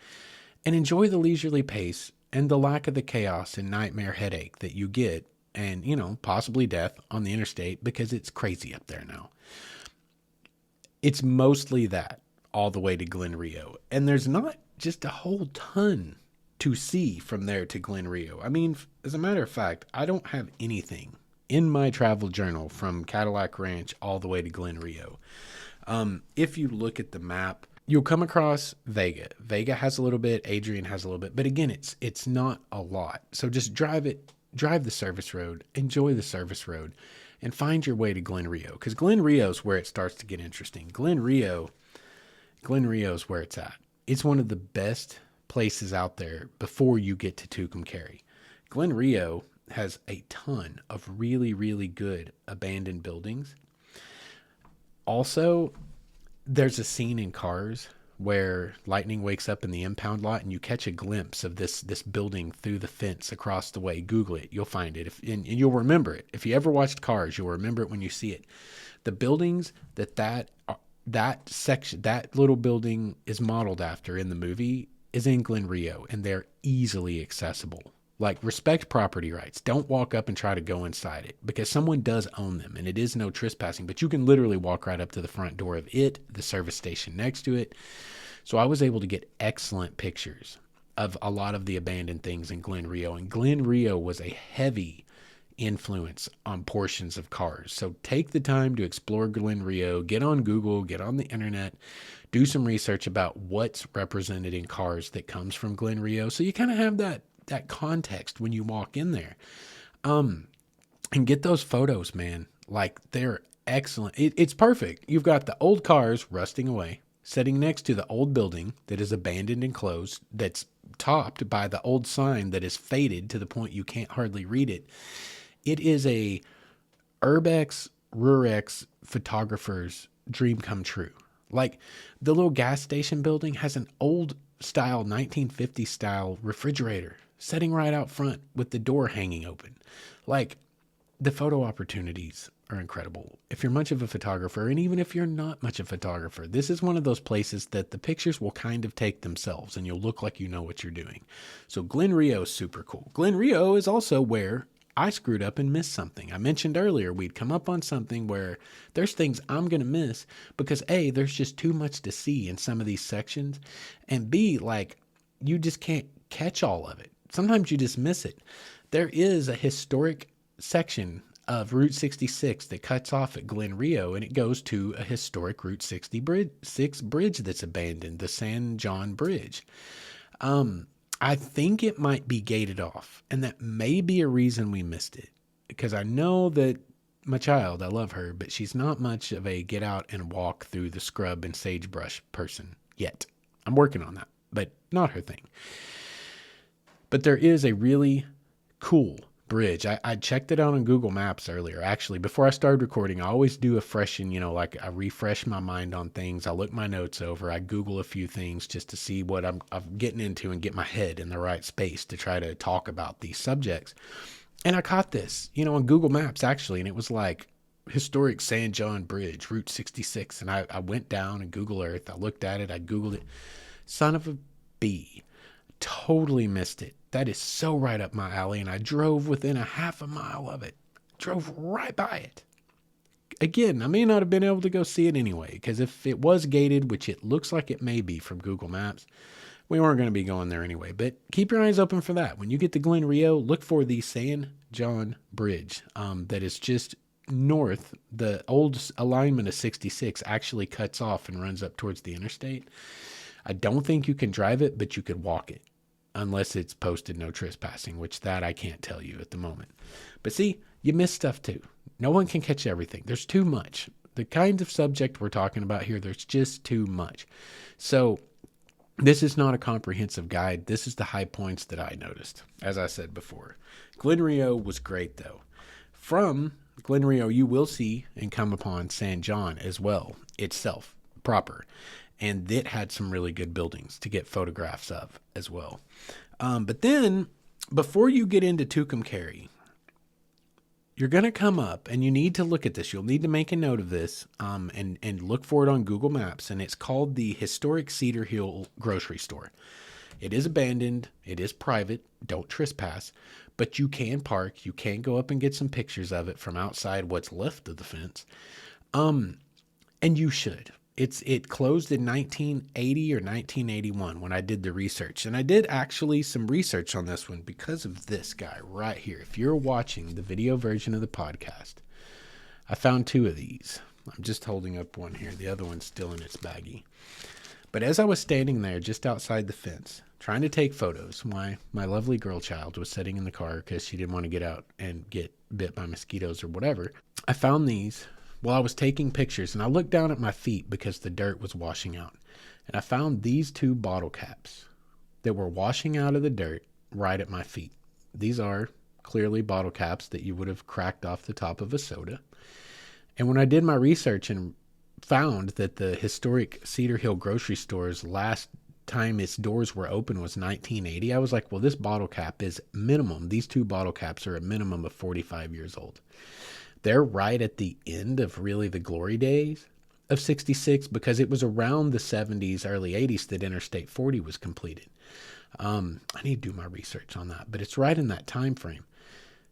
and enjoy the leisurely pace and the lack of the chaos and nightmare headache that you get, and, possibly death on the interstate because it's crazy up there now. It's mostly that all the way to Glen Rio. And there's not just a whole ton to see from there to Glen Rio. I mean, as a matter of fact, I don't have anything in my travel journal from Cadillac Ranch all the way to Glen Rio. If you look at the map, you'll come across Vega. Vega has a little bit, Adrian has a little bit, but again, it's not a lot. So just drive the service road, enjoy the service road, and find your way to Glen Rio, because Glen Rio's where it starts to get interesting. Glen Rio's where it's at. It's one of the best places out there before you get to Tucumcari. Glen Rio has a ton of really, really good abandoned buildings. Also, there's a scene in Cars where Lightning wakes up in the impound lot and you catch a glimpse of this building through the fence across the way. Google it. You'll find it. And you'll remember it. If you ever watched Cars, you'll remember it when you see it. The buildings that section, that little building is modeled after in the movie is in Glen Rio, and they're easily accessible. Like, respect property rights. Don't walk up and try to go inside it, because someone does own them, and it is no trespassing, but you can literally walk right up to the front door of it, the service station next to it. So I was able to get excellent pictures of a lot of the abandoned things in Glen Rio, and Glen Rio was a heavy influence on portions of Cars. So take the time to explore Glen Rio, get on Google, get on the internet, do some research about what's represented in Cars that comes from Glen Rio, so you kind of have that context when you walk in there. And get those photos, man. Like, they're excellent. It's perfect. You've got the old cars rusting away, sitting next to the old building that is abandoned and closed, that's topped by the old sign that is faded to the point you can't hardly read it. It is a urbex, rurex photographer's dream come true. Like the little gas station building has an old style 1950 style refrigerator sitting right out front with the door hanging open. Like the photo opportunities are incredible. If you're much of a photographer, and even if you're not much of a photographer, this is one of those places that the pictures will kind of take themselves and you'll look like you know what you're doing. So Glen Rio is super cool. Glen Rio is also where I screwed up and missed something. I mentioned earlier we'd come up on something where there's things I'm going to miss because A, there's just too much to see in some of these sections, and B, like you just can't catch all of it. Sometimes you just miss it. There is a historic section of Route 66 that cuts off at Glen Rio, and it goes to a historic Route 66 bridge that's abandoned, the San John Bridge. I think it might be gated off, and that may be a reason we missed it, because I know that my child, I love her, but she's not much of a get out and walk through the scrub and sagebrush person yet. I'm working on that, but not her thing. But there is a really cool bridge. I checked it out on Google Maps earlier. Actually, before I started recording, I always do a freshen, like I refresh my mind on things. I look my notes over. I Google a few things just to see what I'm getting into and get my head in the right space to try to talk about these subjects. And I caught this, on Google Maps actually, and it was like historic San John Bridge, Route 66. And I went down in Google Earth. I looked at it. I Googled it. Son of a bee. Totally missed it. That is so right up my alley, and I drove within a half a mile of it. Drove right by it. Again, I may not have been able to go see it anyway, because if it was gated, which it looks like it may be from Google Maps, we weren't going to be going there anyway. But keep your eyes open for that. When you get to Glen Rio, look for the San John Bridge that is just north. The old alignment of 66 actually cuts off and runs up towards the interstate. I don't think you can drive it, but you could walk it. Unless it's posted no trespassing, which that I can't tell you at the moment. But see, you miss stuff too. No one can catch everything. There's too much. The kind of subject we're talking about here, there's just too much. So this is not a comprehensive guide. This is the high points that I noticed, as I said before. Glen Rio was great though. From Glen Rio, you will see and come upon San John as well, itself, proper. And it had some really good buildings to get photographs of as well. But then, before you get into Tucumcari, you're going to come up, and you need to look at this. You'll need to make a note of this and look for it on Google Maps. And it's called the Historic Cedar Hill Grocery Store. It is abandoned. It is private. Don't trespass. But you can park. You can go up and get some pictures of it from outside what's left of the fence. And you should. It closed in 1980 or 1981 when I did the research. And I did actually some research on this one because of this guy right here. If you're watching the video version of the podcast, I found two of these. I'm just holding up one here. The other one's still in its baggie. But as I was standing there just outside the fence, trying to take photos, my lovely girl child was sitting in the car because she didn't want to get out and get bit by mosquitoes or whatever. I found these while I was taking pictures, and I looked down at my feet because the dirt was washing out. And I found these two bottle caps that were washing out of the dirt right at my feet. These are clearly bottle caps that you would have cracked off the top of a soda. And when I did my research and found that the historic Cedar Hill grocery store's last time its doors were open was 1980, I was like, well, this bottle cap is minimum. These two bottle caps are a minimum of 45 years old. They're right at the end of really the glory days of 66 because it was around the 70s, early 80s that Interstate 40 was completed. I need to do my research on that, but it's right in that time frame.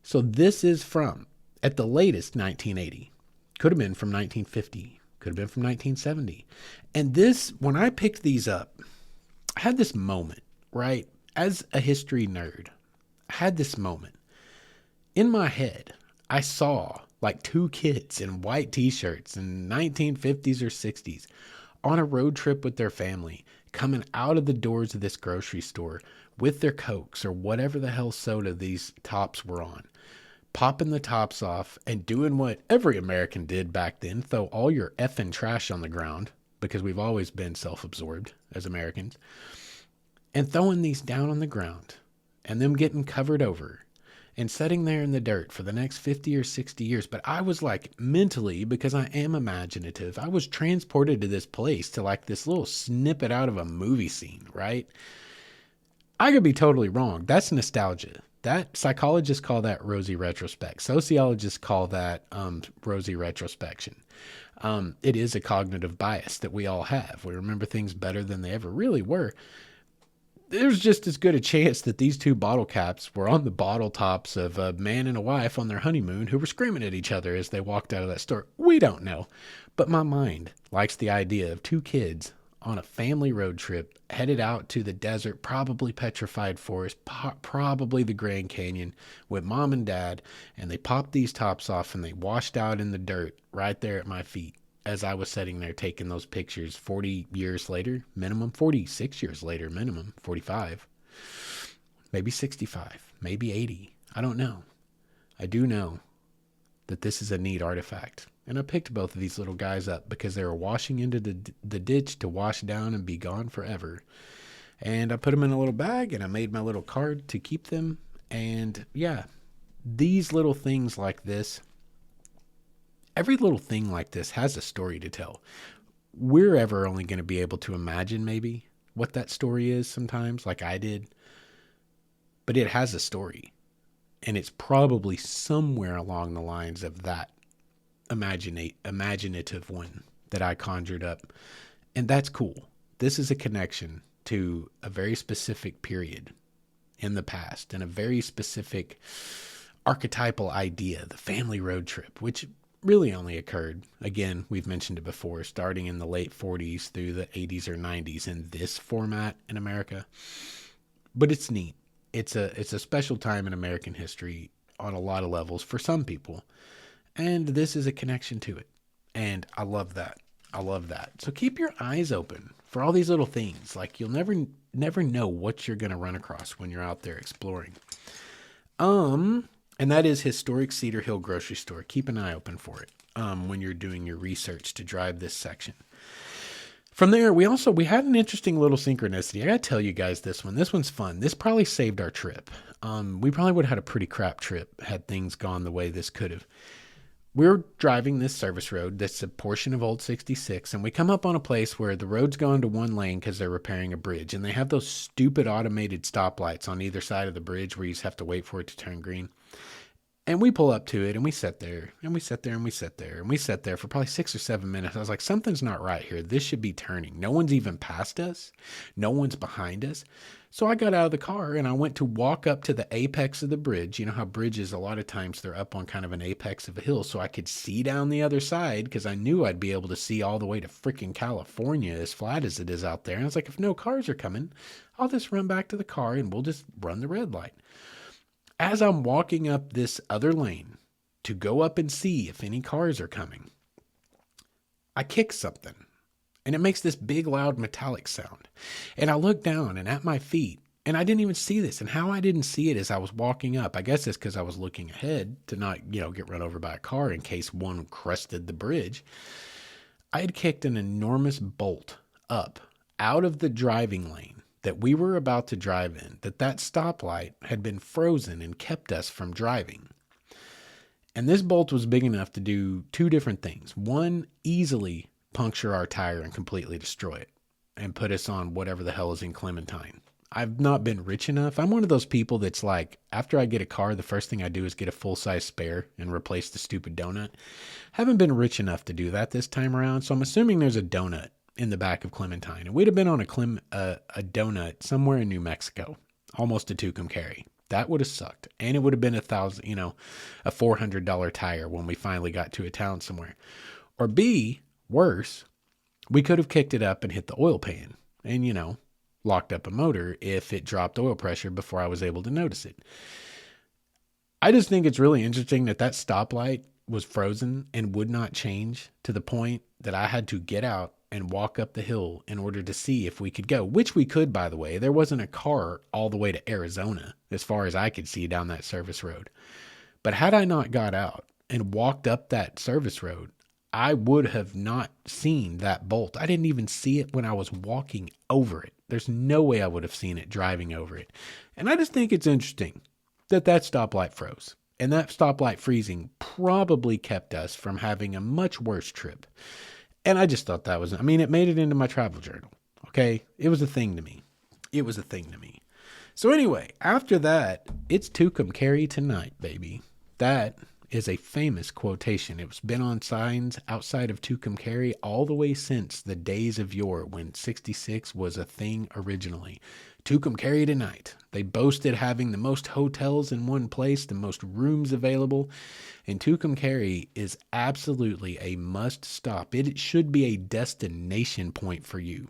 So this is from, at the latest, 1980. Could have been from 1950. Could have been from 1970. And this, when I picked these up, I had this moment, right? As a history nerd, I had this moment. In my head, I saw like two kids in white t-shirts in 1950s or 60s on a road trip with their family coming out of the doors of this grocery store with their Cokes or whatever the hell soda these tops were on, popping the tops off and doing what every American did back then, throw all your effing trash on the ground because we've always been self-absorbed as Americans, and throwing these down on the ground and them getting covered over and sitting there in the dirt for the next 50 or 60 years. But I was like mentally, because I am imaginative, I was transported to this place, to like this little snippet out of a movie scene, right? I could be totally wrong. That's nostalgia. That psychologists call that rosy retrospect. Sociologists call that rosy retrospection. It is a cognitive bias that we all have. We remember things better than they ever really were. There's just as good a chance that these two bottle caps were on the bottle tops of a man and a wife on their honeymoon who were screaming at each other as they walked out of that store. We don't know. But my mind likes the idea of two kids on a family road trip headed out to the desert, probably petrified forest, probably the Grand Canyon, with mom and dad, and they popped these tops off and they washed out in the dirt right there at my feet as I was sitting there taking those pictures 40 years later, minimum, 46 years later, minimum, 45, maybe 65, maybe 80. I don't know. I do know that this is a neat artifact. And I picked both of these little guys up because they were washing into the ditch to wash down and be gone forever. And I put them in a little bag and I made my little card to keep them. And yeah, these little things like this, every little thing like this has a story to tell. We're ever only going to be able to imagine maybe what that story is sometimes, like I did. But it has a story. And it's probably somewhere along the lines of that imaginative one that I conjured up. And that's cool. This is a connection to a very specific period in the past and a very specific archetypal idea, the family road trip, which really only occurred, again, we've mentioned it before, starting in the late 40s through the 80s or 90s in this format in America. But it's neat. It's a special time in American history on a lot of levels for some people. And this is a connection to it. And I love that. I love that. So keep your eyes open for all these little things. Like you'll never know what you're going to run across when you're out there exploring. And that is Historic Cedar Hill Grocery Store. Keep an eye open for it when you're doing your research to drive this section. From there, we had an interesting little synchronicity. I got to tell you guys this one. This one's fun. This probably saved our trip. We probably would have had a pretty crap trip had things gone the way this could have. We're driving this service road that's a portion of Old 66, and we come up on a place where the road's gone to one lane because they're repairing a bridge, and they have those stupid automated stoplights on either side of the bridge where you just have to wait for it to turn green. And we pull up to it, and we sit there, and we sit there, and we sit there, and we sit there for probably 6 or 7 minutes. I was like, something's not right here. This should be turning. No one's even past us. No one's behind us. So I got out of the car, and I went to walk up to the apex of the bridge. You know how bridges, a lot of times, they're up on kind of an apex of a hill, so I could see down the other side because I knew I'd be able to see all the way to freaking California, as flat as it is out there. And I was like, if no cars are coming, I'll just run back to the car, and we'll just run the red light. As I'm walking up this other lane to go up and see if any cars are coming, I kick something, and it makes this big, loud, metallic sound. And I look down, and at my feet, and I didn't even see this. And how I didn't see it as I was walking up, I guess it's because I was looking ahead to not, get run over by a car in case one crested the bridge. I had kicked an enormous bolt up out of the driving lane that we were about to drive in, that stoplight had been frozen and kept us from driving. And this bolt was big enough to do two different things. One, easily puncture our tire and completely destroy it and put us on whatever the hell is in Clementine. I've not been rich enough. I'm one of those people that's like, after I get a car, the first thing I do is get a full-size spare and replace the stupid donut. Haven't been rich enough to do that this time around, so I'm assuming there's a donut in the back of Clementine. And we'd have been on a donut somewhere in New Mexico, almost to Tucumcari. That would have sucked. And it would have been a $400 tire when we finally got to a town somewhere. Or B, worse, we could have kicked it up and hit the oil pan and, locked up a motor if it dropped oil pressure before I was able to notice it. I just think it's really interesting that stoplight was frozen and would not change to the point that I had to get out and walk up the hill in order to see if we could go, which we could, by the way. There wasn't a car all the way to Arizona as far as I could see down that service road. But had I not got out and walked up that service road, I would have not seen that bolt. I didn't even see it when I was walking over it. There's no way I would have seen it driving over it. And I just think it's interesting that stoplight froze. And that stoplight freezing probably kept us from having a much worse trip. And I just thought that was, I mean, it made it into my travel journal. Okay. It was a thing to me. It was a thing to me. So anyway, after that, it's Tucumcari tonight, baby. That is a famous quotation. It's been on signs outside of Tucumcari all the way since the days of yore when 66 was a thing originally. Tucumcari tonight. They boasted having the most hotels in one place, the most rooms available, and Tucumcari is absolutely a must stop. It should be a destination point for you.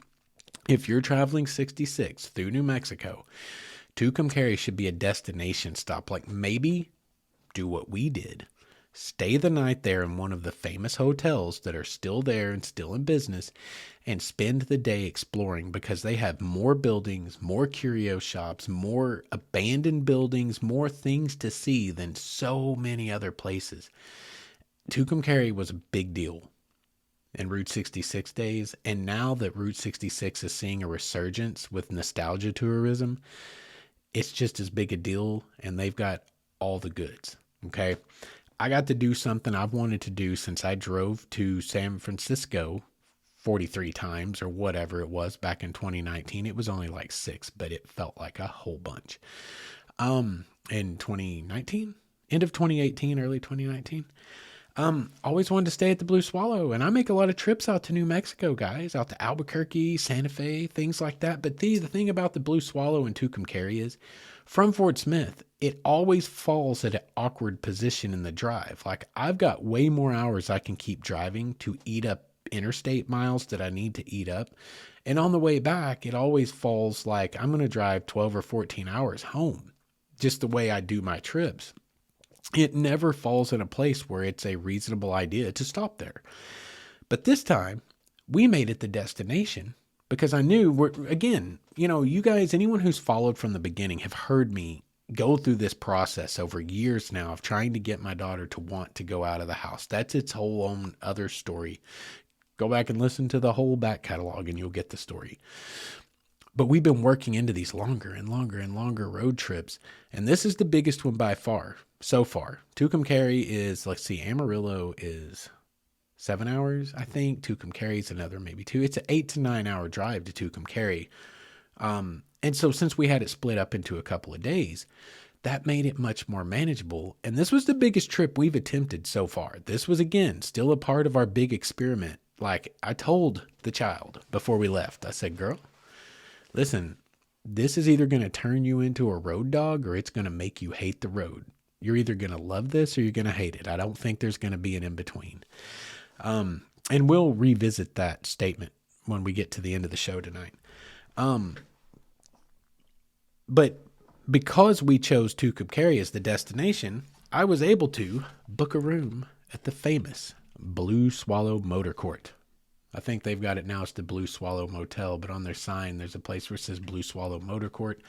If you're traveling 66 through New Mexico, Tucumcari should be a destination stop. Like maybe do what we did. Stay the night there in one of the famous hotels that are still there and still in business and spend the day exploring because they have more buildings, more curio shops, more abandoned buildings, more things to see than so many other places. Tucumcari was a big deal in Route 66 days, and now that Route 66 is seeing a resurgence with nostalgia tourism, it's just as big a deal, and they've got all the goods. Okay. I got to do something I've wanted to do since I drove to San Francisco 43 times or whatever it was back in 2019. It was only like 6, but it felt like a whole bunch. In 2019, end of 2018, early 2019. Always wanted to stay at the Blue Swallow, and I make a lot of trips out to New Mexico, guys, out to Albuquerque, Santa Fe, things like that. But the thing about the Blue Swallow and Tucumcari is from Fort Smith, it always falls at an awkward position in the drive. Like I've got way more hours I can keep driving to eat up interstate miles that I need to eat up. And on the way back, it always falls like I'm going to drive 12 or 14 hours home, just the way I do my trips. It never falls in a place where it's a reasonable idea to stop there. But this time, we made it the destination because I knew, again, you guys, anyone who's followed from the beginning have heard me go through this process over years now of trying to get my daughter to want to go out of the house. That's its whole own other story. Go back and listen to the whole back catalog and you'll get the story. But we've been working into these longer and longer and longer road trips. And this is the biggest one by far. So far, Tucumcari is, let's see, Amarillo is 7 hours, I think. Tucumcari is another maybe 2. It's an 8 to 9 hour drive to Tucumcari. And so since we had it split up into a couple of days, that made it much more manageable. And this was the biggest trip we've attempted so far. This was, again, still a part of our big experiment. Like I told the child before we left, I said, girl, listen, this is either going to turn you into a road dog or it's going to make you hate the road. You're either going to love this or you're going to hate it. I don't think there's going to be an in-between. And we'll revisit that statement when we get to the end of the show tonight. But because we chose Tucumcari as the destination, I was able to book a room at the famous Blue Swallow Motor Court. I think they've got it now as the Blue Swallow Motel, but on their sign, there's a place where it says Blue Swallow Motor Court.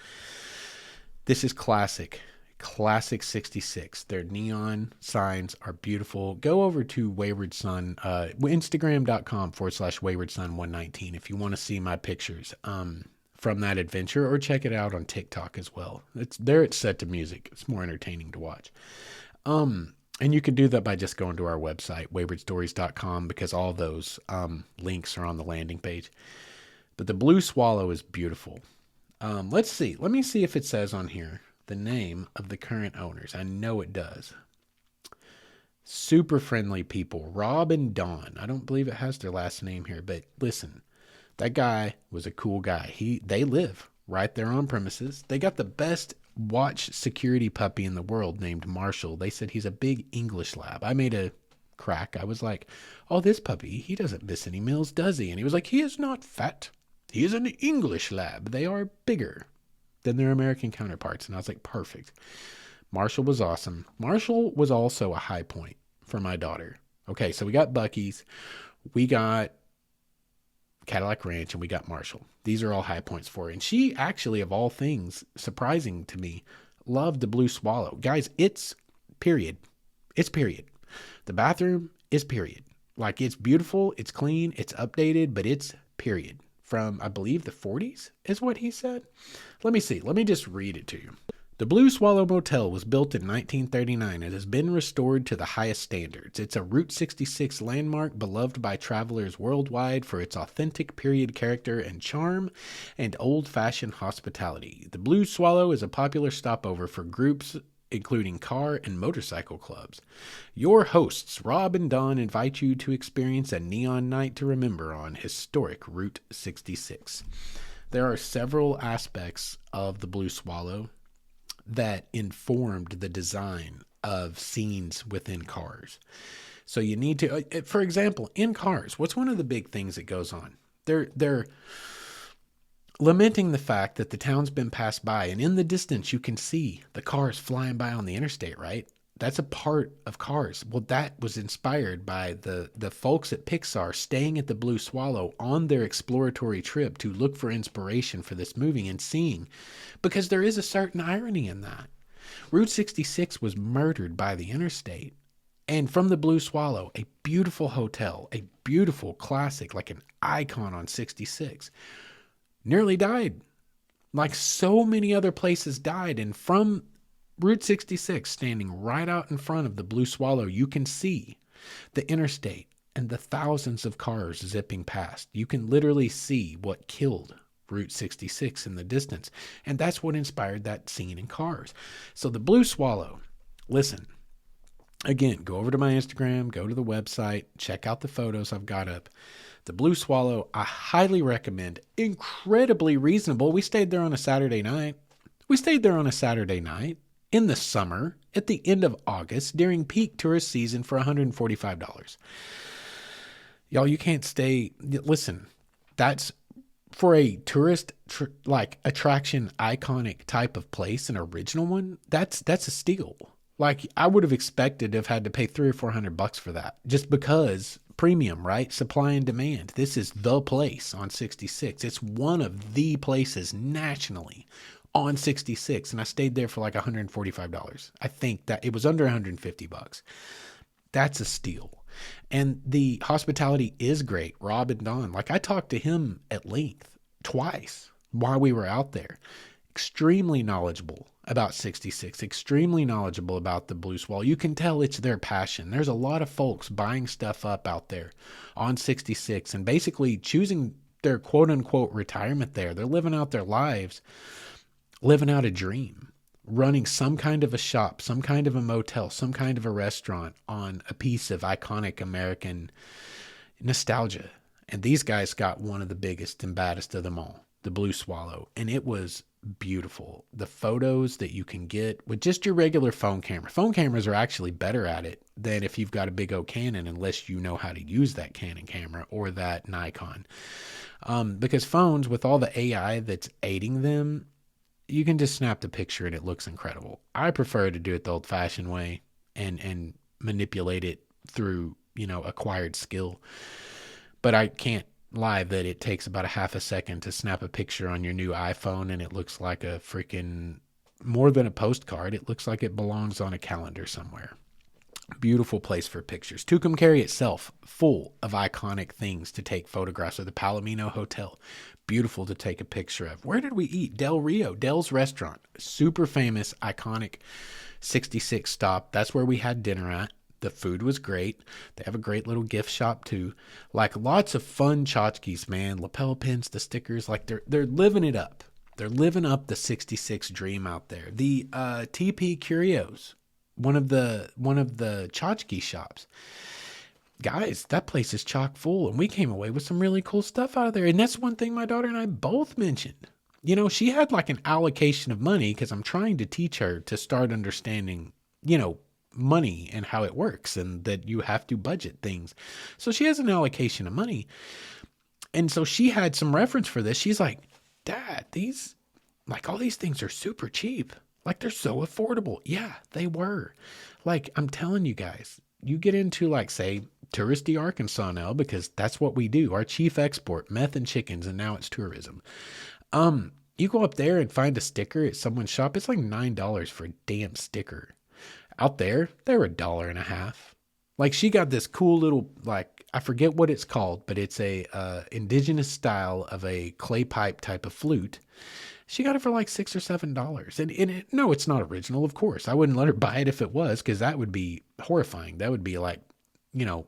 This is classic 66. Their neon signs are beautiful. Go over to Wayward Son, Instagram.com/WaywardSon119 if you want to see my pictures from that adventure, or check it out on TikTok as well. It's set to music. It's more entertaining to watch. And you can do that by just going to our website, waywardstories.com, because all those links are on the landing page. But the Blue Swallow is beautiful. Let's see. Let me see if it says on here the name of the current owners. I know it does. Super friendly people, Rob and Dawn. I don't believe it has their last name here, but listen, that guy was a cool guy. They live right there on premises. They got the best watch security puppy in the world named Marshall. They said he's a big English lab. I made a crack. I was like, oh, this puppy, he doesn't miss any meals, does he? And he was like, he is not fat. He is an English lab. They are bigger than their American counterparts. And I was like, perfect. Marshall was awesome. Marshall was also a high point for my daughter. Okay, so we got Buc-ee's, we got Cadillac Ranch, and we got Marshall. These are all high points for her. And she actually, of all things, surprising to me, loved the Blue Swallow. Guys, it's period. It's period. The bathroom is period. Like, it's beautiful, it's clean, it's updated, but it's period. From, I believe, the 40s is what he said. Let me see. Let me just read it to you. The Blue Swallow Motel was built in 1939 and has been restored to the highest standards. It's a Route 66 landmark beloved by travelers worldwide for its authentic period character and charm and old-fashioned hospitality. The Blue Swallow is a popular stopover for groups including car and motorcycle clubs. Your hosts, Rob and Don, invite you to experience a neon night to remember on historic Route 66. There are several aspects of the Blue Swallow that informed the design of scenes within cars. So you need to, for example, in cars, what's one of the big things that goes on? They're lamenting the fact that the town's been passed by, and in the distance you can see the cars flying by on the interstate, right? That's a part of Cars. Well, that was inspired by the folks at Pixar staying at the Blue Swallow on their exploratory trip to look for inspiration for this movie and seeing, because there is a certain irony in that. Route 66 was murdered by the interstate. And from the Blue Swallow, a beautiful hotel, a beautiful classic, like an icon on 66, nearly died. Like so many other places died. And from Route 66, standing right out in front of the Blue Swallow, you can see the interstate and the thousands of cars zipping past. You can literally see what killed Route 66 in the distance. And that's what inspired that scene in Cars. So the Blue Swallow, listen, again, go over to my Instagram, go to the website, check out the photos I've got up. The Blue Swallow, I highly recommend. Incredibly reasonable. We stayed there on a Saturday night. In the summer, at the end of August, during peak tourist season for $145. Y'all, you can't stay. Listen, that's for a tourist attraction, iconic type of place, an original one. That's a steal. Like, I would have expected to have had to pay $300 or $400 for that, just because premium, right? Supply and demand. This is the place on 66. It's one of the places nationally on 66, and I stayed there for like $145. I think that it was under $150. That's a steal. And the hospitality is great. Rob and Don, like, I talked to him at length twice while we were out there. Extremely knowledgeable about 66, extremely knowledgeable about the Blue Swallow. You can tell it's their passion. There's a lot of folks buying stuff up out there on 66 and basically choosing their quote unquote retirement there. They're living out their lives, living out a dream, running some kind of a shop, some kind of a motel, some kind of a restaurant on a piece of iconic American nostalgia. And these guys got one of the biggest and baddest of them all, the Blue Swallow. And it was beautiful. The photos that you can get with just your regular phone camera. Phone cameras are actually better at it than if you've got a big old Canon, unless you know how to use that Canon camera or that Nikon. Because phones, with all the AI that's aiding them, you can just snap the picture and it looks incredible. I prefer to do it the old-fashioned way and manipulate it through, acquired skill. But I can't lie that it takes about a half a second to snap a picture on your new iPhone and it looks like a freaking, more than a postcard. It looks like it belongs on a calendar somewhere. Beautiful place for pictures. Tucumcari itself, full of iconic things to take photographs of. The Palomino Hotel, beautiful to take a picture of. Where did we eat? Del Rio, Del's Restaurant, super famous, iconic 66 stop. That's where we had dinner at. The food was great. They have a great little gift shop too. Like, lots of fun tchotchkes, man. Lapel pins, the stickers, like they're living it up. They're living up the 66 dream out there. The TP Curios, one of the tchotchke shops. Guys, that place is chock full, and we came away with some really cool stuff out of there. And that's one thing my daughter and I both mentioned. She had like an allocation of money, because I'm trying to teach her to start understanding, money and how it works, and that you have to budget things. So she has an allocation of money. And so she had some reference for this. She's like, Dad, all these things are super cheap. Like, they're so affordable. Yeah, they were. Like, I'm telling you guys, you get into, like, say, touristy Arkansas now, because that's what we do. Our chief export, meth and chickens, and now it's tourism. You go up there and find a sticker at someone's shop. It's like $9 for a damn sticker. Out there, they're $1.50. Like, she got this cool little, like, I forget what it's called, but it's a indigenous style of a clay pipe type of flute. She got it for like $6 or $7. No, it's not original, of course. I wouldn't let her buy it if it was, because that would be horrifying. That would be like, you know,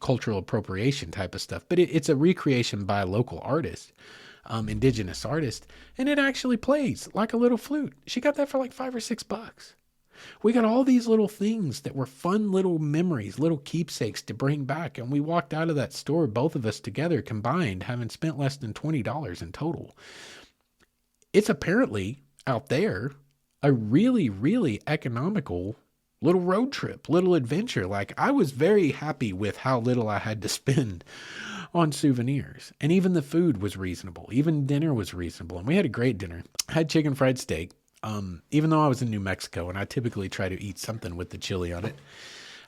cultural appropriation type of stuff. But it's a recreation by a local artist, indigenous artist, and it actually plays like a little flute. She got that for like $5 or $6. We got all these little things that were fun little memories, little keepsakes to bring back. And we walked out of that store, both of us together combined, having spent less than $20 in total. It's apparently out there a really, really economical little road trip, little adventure. Like, I was very happy with how little I had to spend on souvenirs. And even the food was reasonable. Even dinner was reasonable. And we had a great dinner. I had chicken fried steak. Even though I was in New Mexico and I typically try to eat something with the chili on it,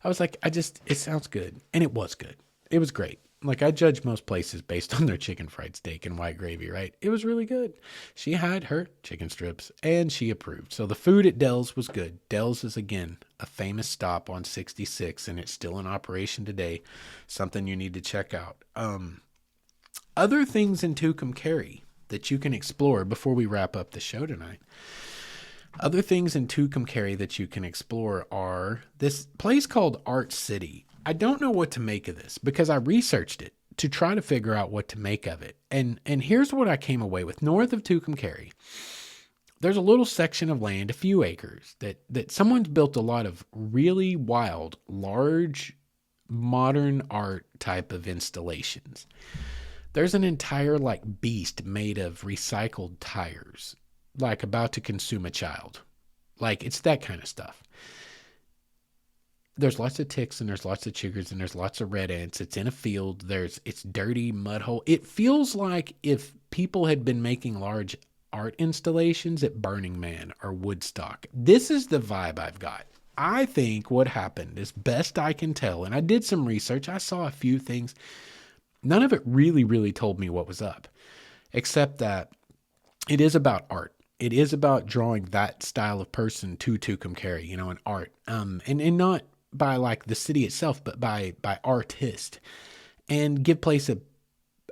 I was like, it sounds good. And it was good. It was great. Like, I judge most places based on their chicken fried steak and white gravy, right? It was really good. She had her chicken strips and she approved. So the food at Dell's was good. Dell's is, again, a famous stop on 66 and it's still in operation today. Something you need to check out. Other things in Tucumcari that you can explore before we wrap up the show tonight. Other things in Tucumcari that you can explore are this place called Art City. I don't know what to make of this because I researched it to try to figure out what to make of it. And here's what I came away with. North of Tucumcari, there's a little section of land, a few acres, that someone's built a lot of really wild, large, modern art type of installations. There's an entire like beast made of recycled tires, like about to consume a child. Like, it's that kind of stuff. There's lots of ticks and there's lots of chiggers and there's lots of red ants. It's in a field. It's dirty mud hole. It feels like if people had been making large art installations at Burning Man or Woodstock. This is the vibe I've got. I think what happened, as best I can tell, and I did some research. I saw a few things. None of it really, really told me what was up, except that it is about art. It is about drawing that style of person to Tucumcari, you know, in art. And not by like the city itself, but by artist, and give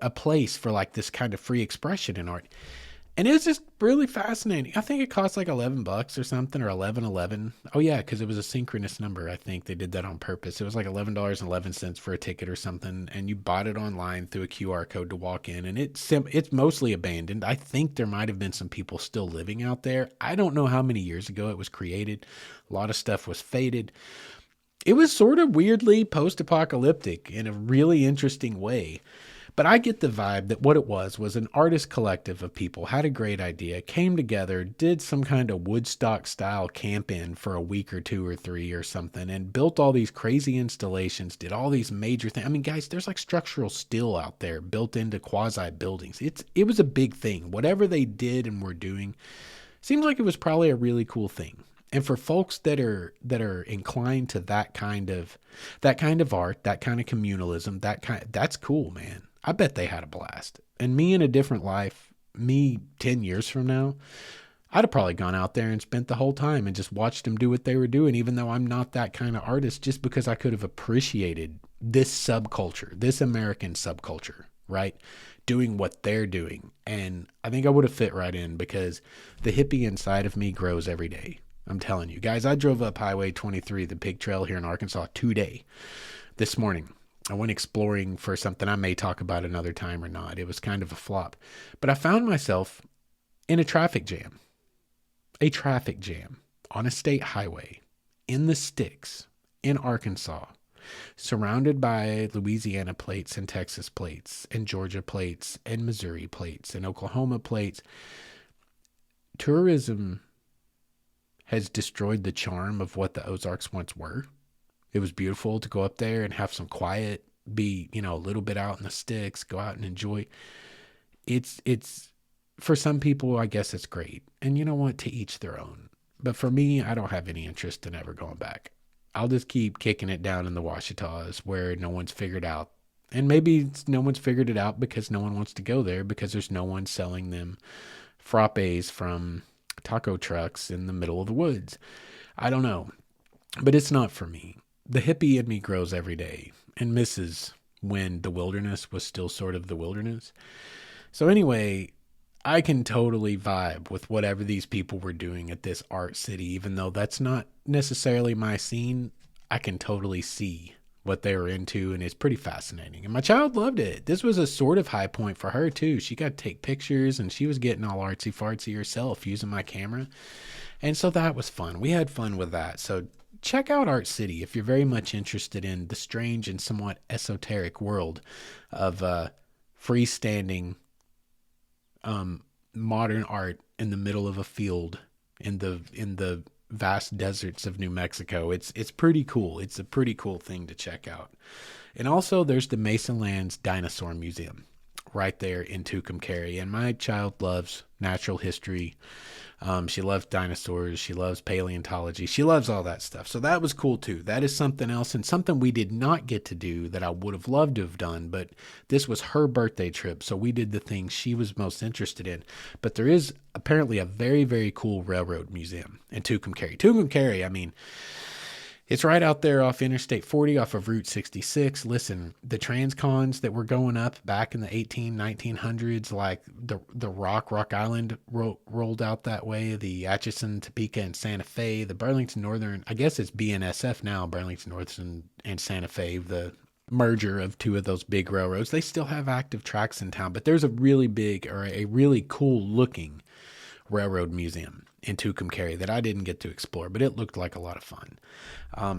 a place for like this kind of free expression in art. And it's just really fascinating. I think it cost like $11 or something, or 11.11. Oh yeah, because it was a synchronous number. I think they did that on purpose. It was like $11.11 for a ticket or something, and you bought it online through a QR code to walk in. And it's mostly abandoned. I think there might have been some people still living out there. I don't know how many years ago it was created. A lot of stuff was faded. It was sort of weirdly post-apocalyptic in a really interesting way. But I get the vibe that what it was an artist collective of people, had a great idea, came together, did some kind of Woodstock style camp in for a week or two or three or something, and built all these crazy installations, did all these major things. I mean, guys, there's like structural steel out there built into quasi buildings. It was a big thing. Whatever they did and were doing, seems like it was probably a really cool thing. And for folks that are inclined to that kind of art, that kind of communalism, that's cool, man. I bet they had a blast. And me in a different life, me 10 years from now, I'd have probably gone out there and spent the whole time and just watched them do what they were doing, even though I'm not that kind of artist, just because I could have appreciated this subculture, this American subculture, right? Doing what they're doing. And I think I would have fit right in because the hippie inside of me grows every day. I'm telling you. Guys, I drove up Highway 23, the Pig Trail here in Arkansas today, this morning. I went exploring for something I may talk about another time or not. It was kind of a flop. But I found myself in a traffic jam on a state highway in the sticks in Arkansas, surrounded by Louisiana plates and Texas plates and Georgia plates and Missouri plates and Oklahoma plates. Tourism has destroyed the charm of what the Ozarks once were. It was beautiful to go up there and have some quiet, be, a little bit out in the sticks, go out and enjoy. It's for some people, I guess it's great. And you know what? To each their own. But for me, I don't have any interest in ever going back. I'll just keep kicking it down in the Ouachitas where no one's figured out. And maybe no one's figured it out because no one wants to go there because there's no one selling them frappes from taco trucks in the middle of the woods. I don't know. But it's not for me. The hippie in me grows every day and misses when the wilderness was still sort of the wilderness. So anyway, I can totally vibe with whatever these people were doing at this art city, even though that's not necessarily my scene. I can totally see what they were into, and it's pretty fascinating. And my child loved it. This was a sort of high point for her too. She got to take pictures, and she was getting all artsy fartsy herself using my camera, and so that was fun. We had fun with that. So check out Art City if you're very much interested in the strange and somewhat esoteric world of freestanding modern art in the middle of a field in the vast deserts of New Mexico. It's pretty cool. It's a pretty cool thing to check out. And also there's the Masonlands Dinosaur Museum right there in Tucumcari. And my child loves natural history. She loves dinosaurs. She loves paleontology. She loves all that stuff. So that was cool too. That is something else, and something we did not get to do that I would have loved to have done, but this was her birthday trip. So we did the things she was most interested in. But there is apparently a very, very cool railroad museum in Tucumcari. Tucumcari, I mean, it's right out there off Interstate 40, off of Route 66. Listen, the transcons that were going up back in the 1900s, like the Rock Island rolled out that way, the Atchison, Topeka, and Santa Fe, the Burlington Northern, I guess it's BNSF now, Burlington Northern and Santa Fe, the merger of two of those big railroads. They still have active tracks in town, but there's a really big, or a really cool looking railroad museum in Tucumcari that I didn't get to explore, but it looked like a lot of fun.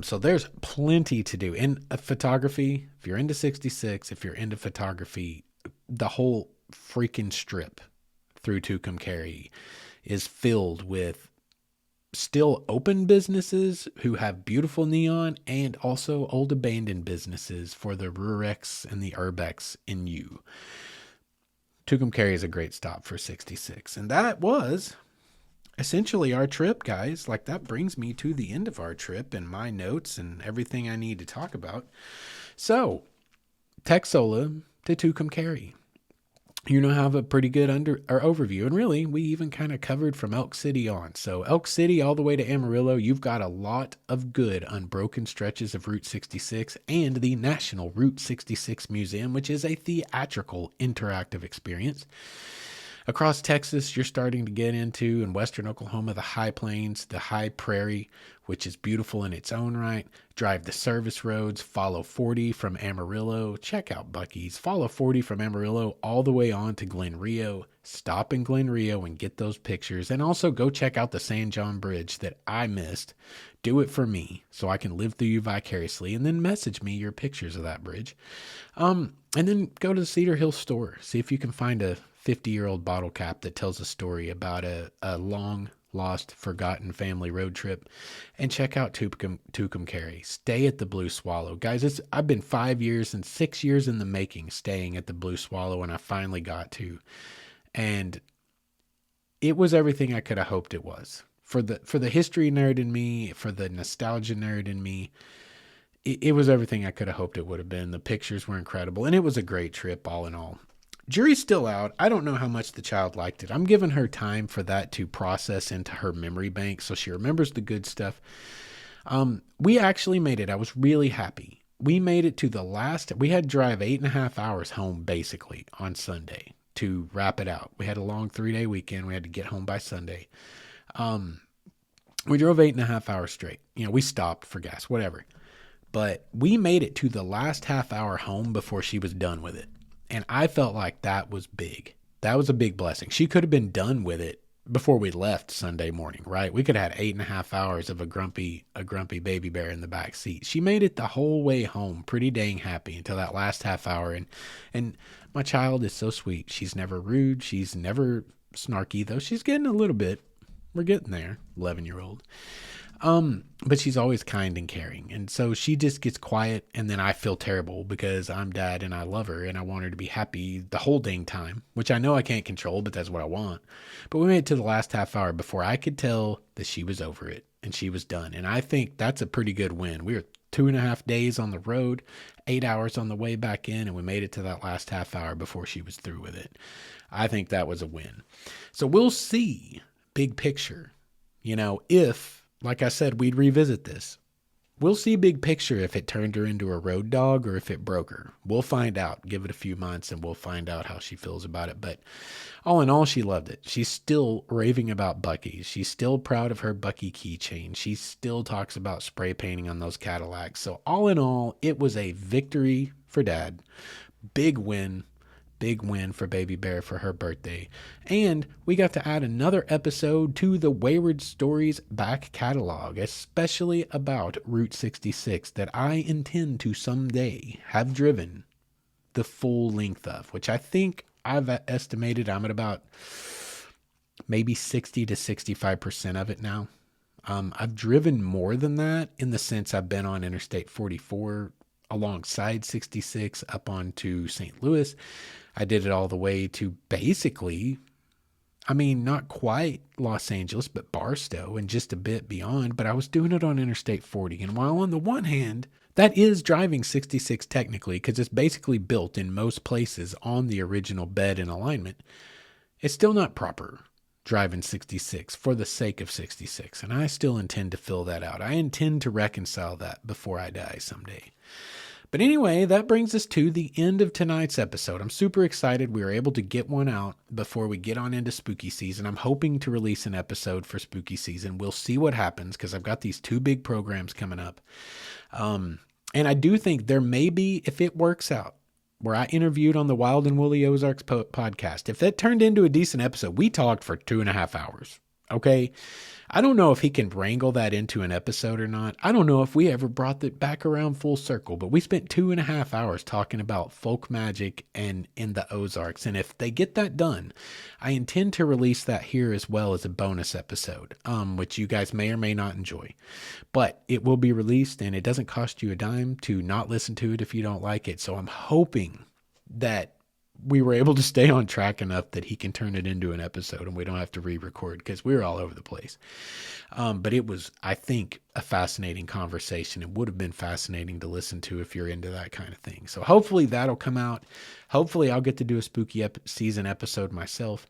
So there's plenty to do. And photography, if you're into 66, if you're into photography, the whole freaking strip through Tucumcari is filled with still open businesses who have beautiful neon, and also old abandoned businesses for the Rurex and the Urbex in you. Tucumcari is a great stop for 66. And that was essentially our trip, guys. Like, that brings me to the end of our trip and my notes and everything I need to talk about. So, Texola to Tucumcari. You know, have a pretty good overview. And really, we even kind of covered from Elk City on. So Elk City all the way to Amarillo, you've got a lot of good unbroken stretches of Route 66 and the National Route 66 Museum, which is a theatrical interactive experience. Across Texas, you're starting to get into, in western Oklahoma, the high plains, the high prairie, which is beautiful in its own right. Drive the service roads, follow 40 from Amarillo, check out Buc-ee's, follow 40 from Amarillo all the way on to Glen Rio, stop in Glen Rio and get those pictures, and also go check out the San John Bridge that I missed. Do it for me so I can live through you vicariously, and then message me your pictures of that bridge. And then go to the Cedar Hill store, see if you can find a 50-year-old bottle cap that tells a story about a long lost, forgotten family road trip, and check out Tucumcari. Stay at the Blue Swallow. Guys, I've been 5 years and 6 years in the making staying at the Blue Swallow, and I finally got to. And it was everything I could have hoped it was. For the history nerd in me, for the nostalgia nerd in me, it was everything I could have hoped it would have been. The pictures were incredible, and it was a great trip all in all. Jury's still out. I don't know how much the child liked it. I'm giving her time for that to process into her memory bank so she remembers the good stuff. We actually made it. I was really happy. We made it to the last. We had to drive 8.5 hours home basically on Sunday to wrap it out. We had a long 3-day weekend. We had to get home by Sunday. We drove 8.5 hours straight. You know, we stopped for gas, whatever. But we made it to the last half hour home before she was done with it. And I felt like that was big. That was a big blessing. She could have been done with it before we left Sunday morning, right? We could have had 8.5 hours of a grumpy baby bear in the back seat. She made it the whole way home, pretty dang happy until that last half hour. And my child is so sweet. She's never rude. She's never snarky, though. She's getting a little bit. We're getting there, 11-year-old. But she's always kind and caring. And so she just gets quiet, and then I feel terrible because I'm dad and I love her and I want her to be happy the whole dang time, which I know I can't control, but that's what I want. But we made it to the last half hour before I could tell that she was over it and she was done. And I think that's a pretty good win. We were 2.5 days on the road, 8 hours on the way back in, and we made it to that last half hour before she was through with it. I think that was a win. So we'll see, big picture, if, like I said, we'd revisit this. We'll see big picture if it turned her into a road dog or if it broke her. We'll find out. Give it a few months and we'll find out how she feels about it. But all in all, she loved it. She's still raving about Buc-ee's. She's still proud of her Buc-ee keychain. She still talks about spray painting on those Cadillacs. So all in all, it was a victory for Dad. Big win. Big win for Baby Bear for her birthday. And we got to add another episode to the Wayward Stories back catalog, especially about Route 66 that I intend to someday have driven the full length of, which I think I've estimated I'm at about maybe 60 to 65% of it now. I've driven more than that in the sense I've been on Interstate 44 alongside 66 up onto St. Louis. I did it all the way to basically, I mean, not quite Los Angeles, but Barstow and just a bit beyond, but I was doing it on Interstate 40. And while on the one hand, that is driving 66 technically, because it's basically built in most places on the original bed and alignment, it's still not proper driving 66 for the sake of 66. And I still intend to fill that out. I intend to reconcile that before I die someday. But anyway, that brings us to the end of tonight's episode. I'm super excited we were able to get one out before we get on into spooky season. I'm hoping to release an episode for spooky season. We'll see what happens because I've got these 2 big programs coming up. And I do think there may be, if it works out, where I interviewed on the Wild and Woolly Ozarks podcast, if that turned into a decent episode, we talked for 2.5 hours. Okay. I don't know if he can wrangle that into an episode or not. I don't know if we ever brought it back around full circle, but we spent 2.5 hours talking about folk magic and in the Ozarks. And if they get that done, I intend to release that here as well as a bonus episode, which you guys may or may not enjoy, but it will be released and it doesn't cost you a dime to not listen to it if you don't like it. So I'm hoping that we were able to stay on track enough that he can turn it into an episode and we don't have to re-record because we were all over the place. But it was, I think, a fascinating conversation. It would have been fascinating to listen to if you're into that kind of thing. So hopefully that'll come out. Hopefully I'll get to do a spooky season episode myself.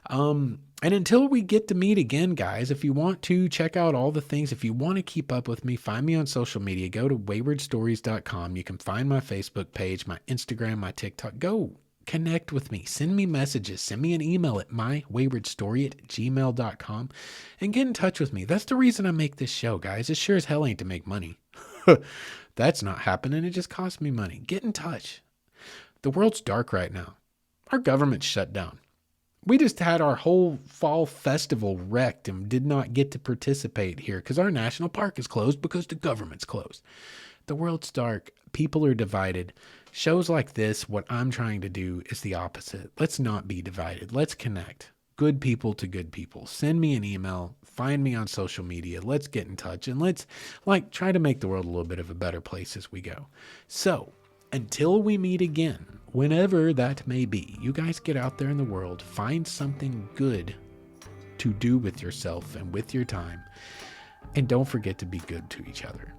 And until we get to meet again, guys, if you want to check out all the things, if you want to keep up with me, find me on social media. Go to waywardstories.com. You can find my Facebook page, my Instagram, my TikTok. Go connect with me. Send me messages. Send me an email at mywaywardstory@gmail.com and get in touch with me. That's the reason I make this show, guys. It sure as hell ain't to make money. That's not happening. It just costs me money. Get in touch. The world's dark right now. Our government's shut down. We just had our whole fall festival wrecked and did not get to participate here because our national park is closed because the government's closed. The world's dark. People are divided. Shows like this, what I'm trying to do is the opposite. Let's not be divided. Let's connect. Good people to good people. Send me an email. Find me on social media. Let's get in touch. And let's try to make the world a little bit of a better place as we go. So until we meet again, whenever that may be, you guys get out there in the world. Find something good to do with yourself and with your time. And don't forget to be good to each other.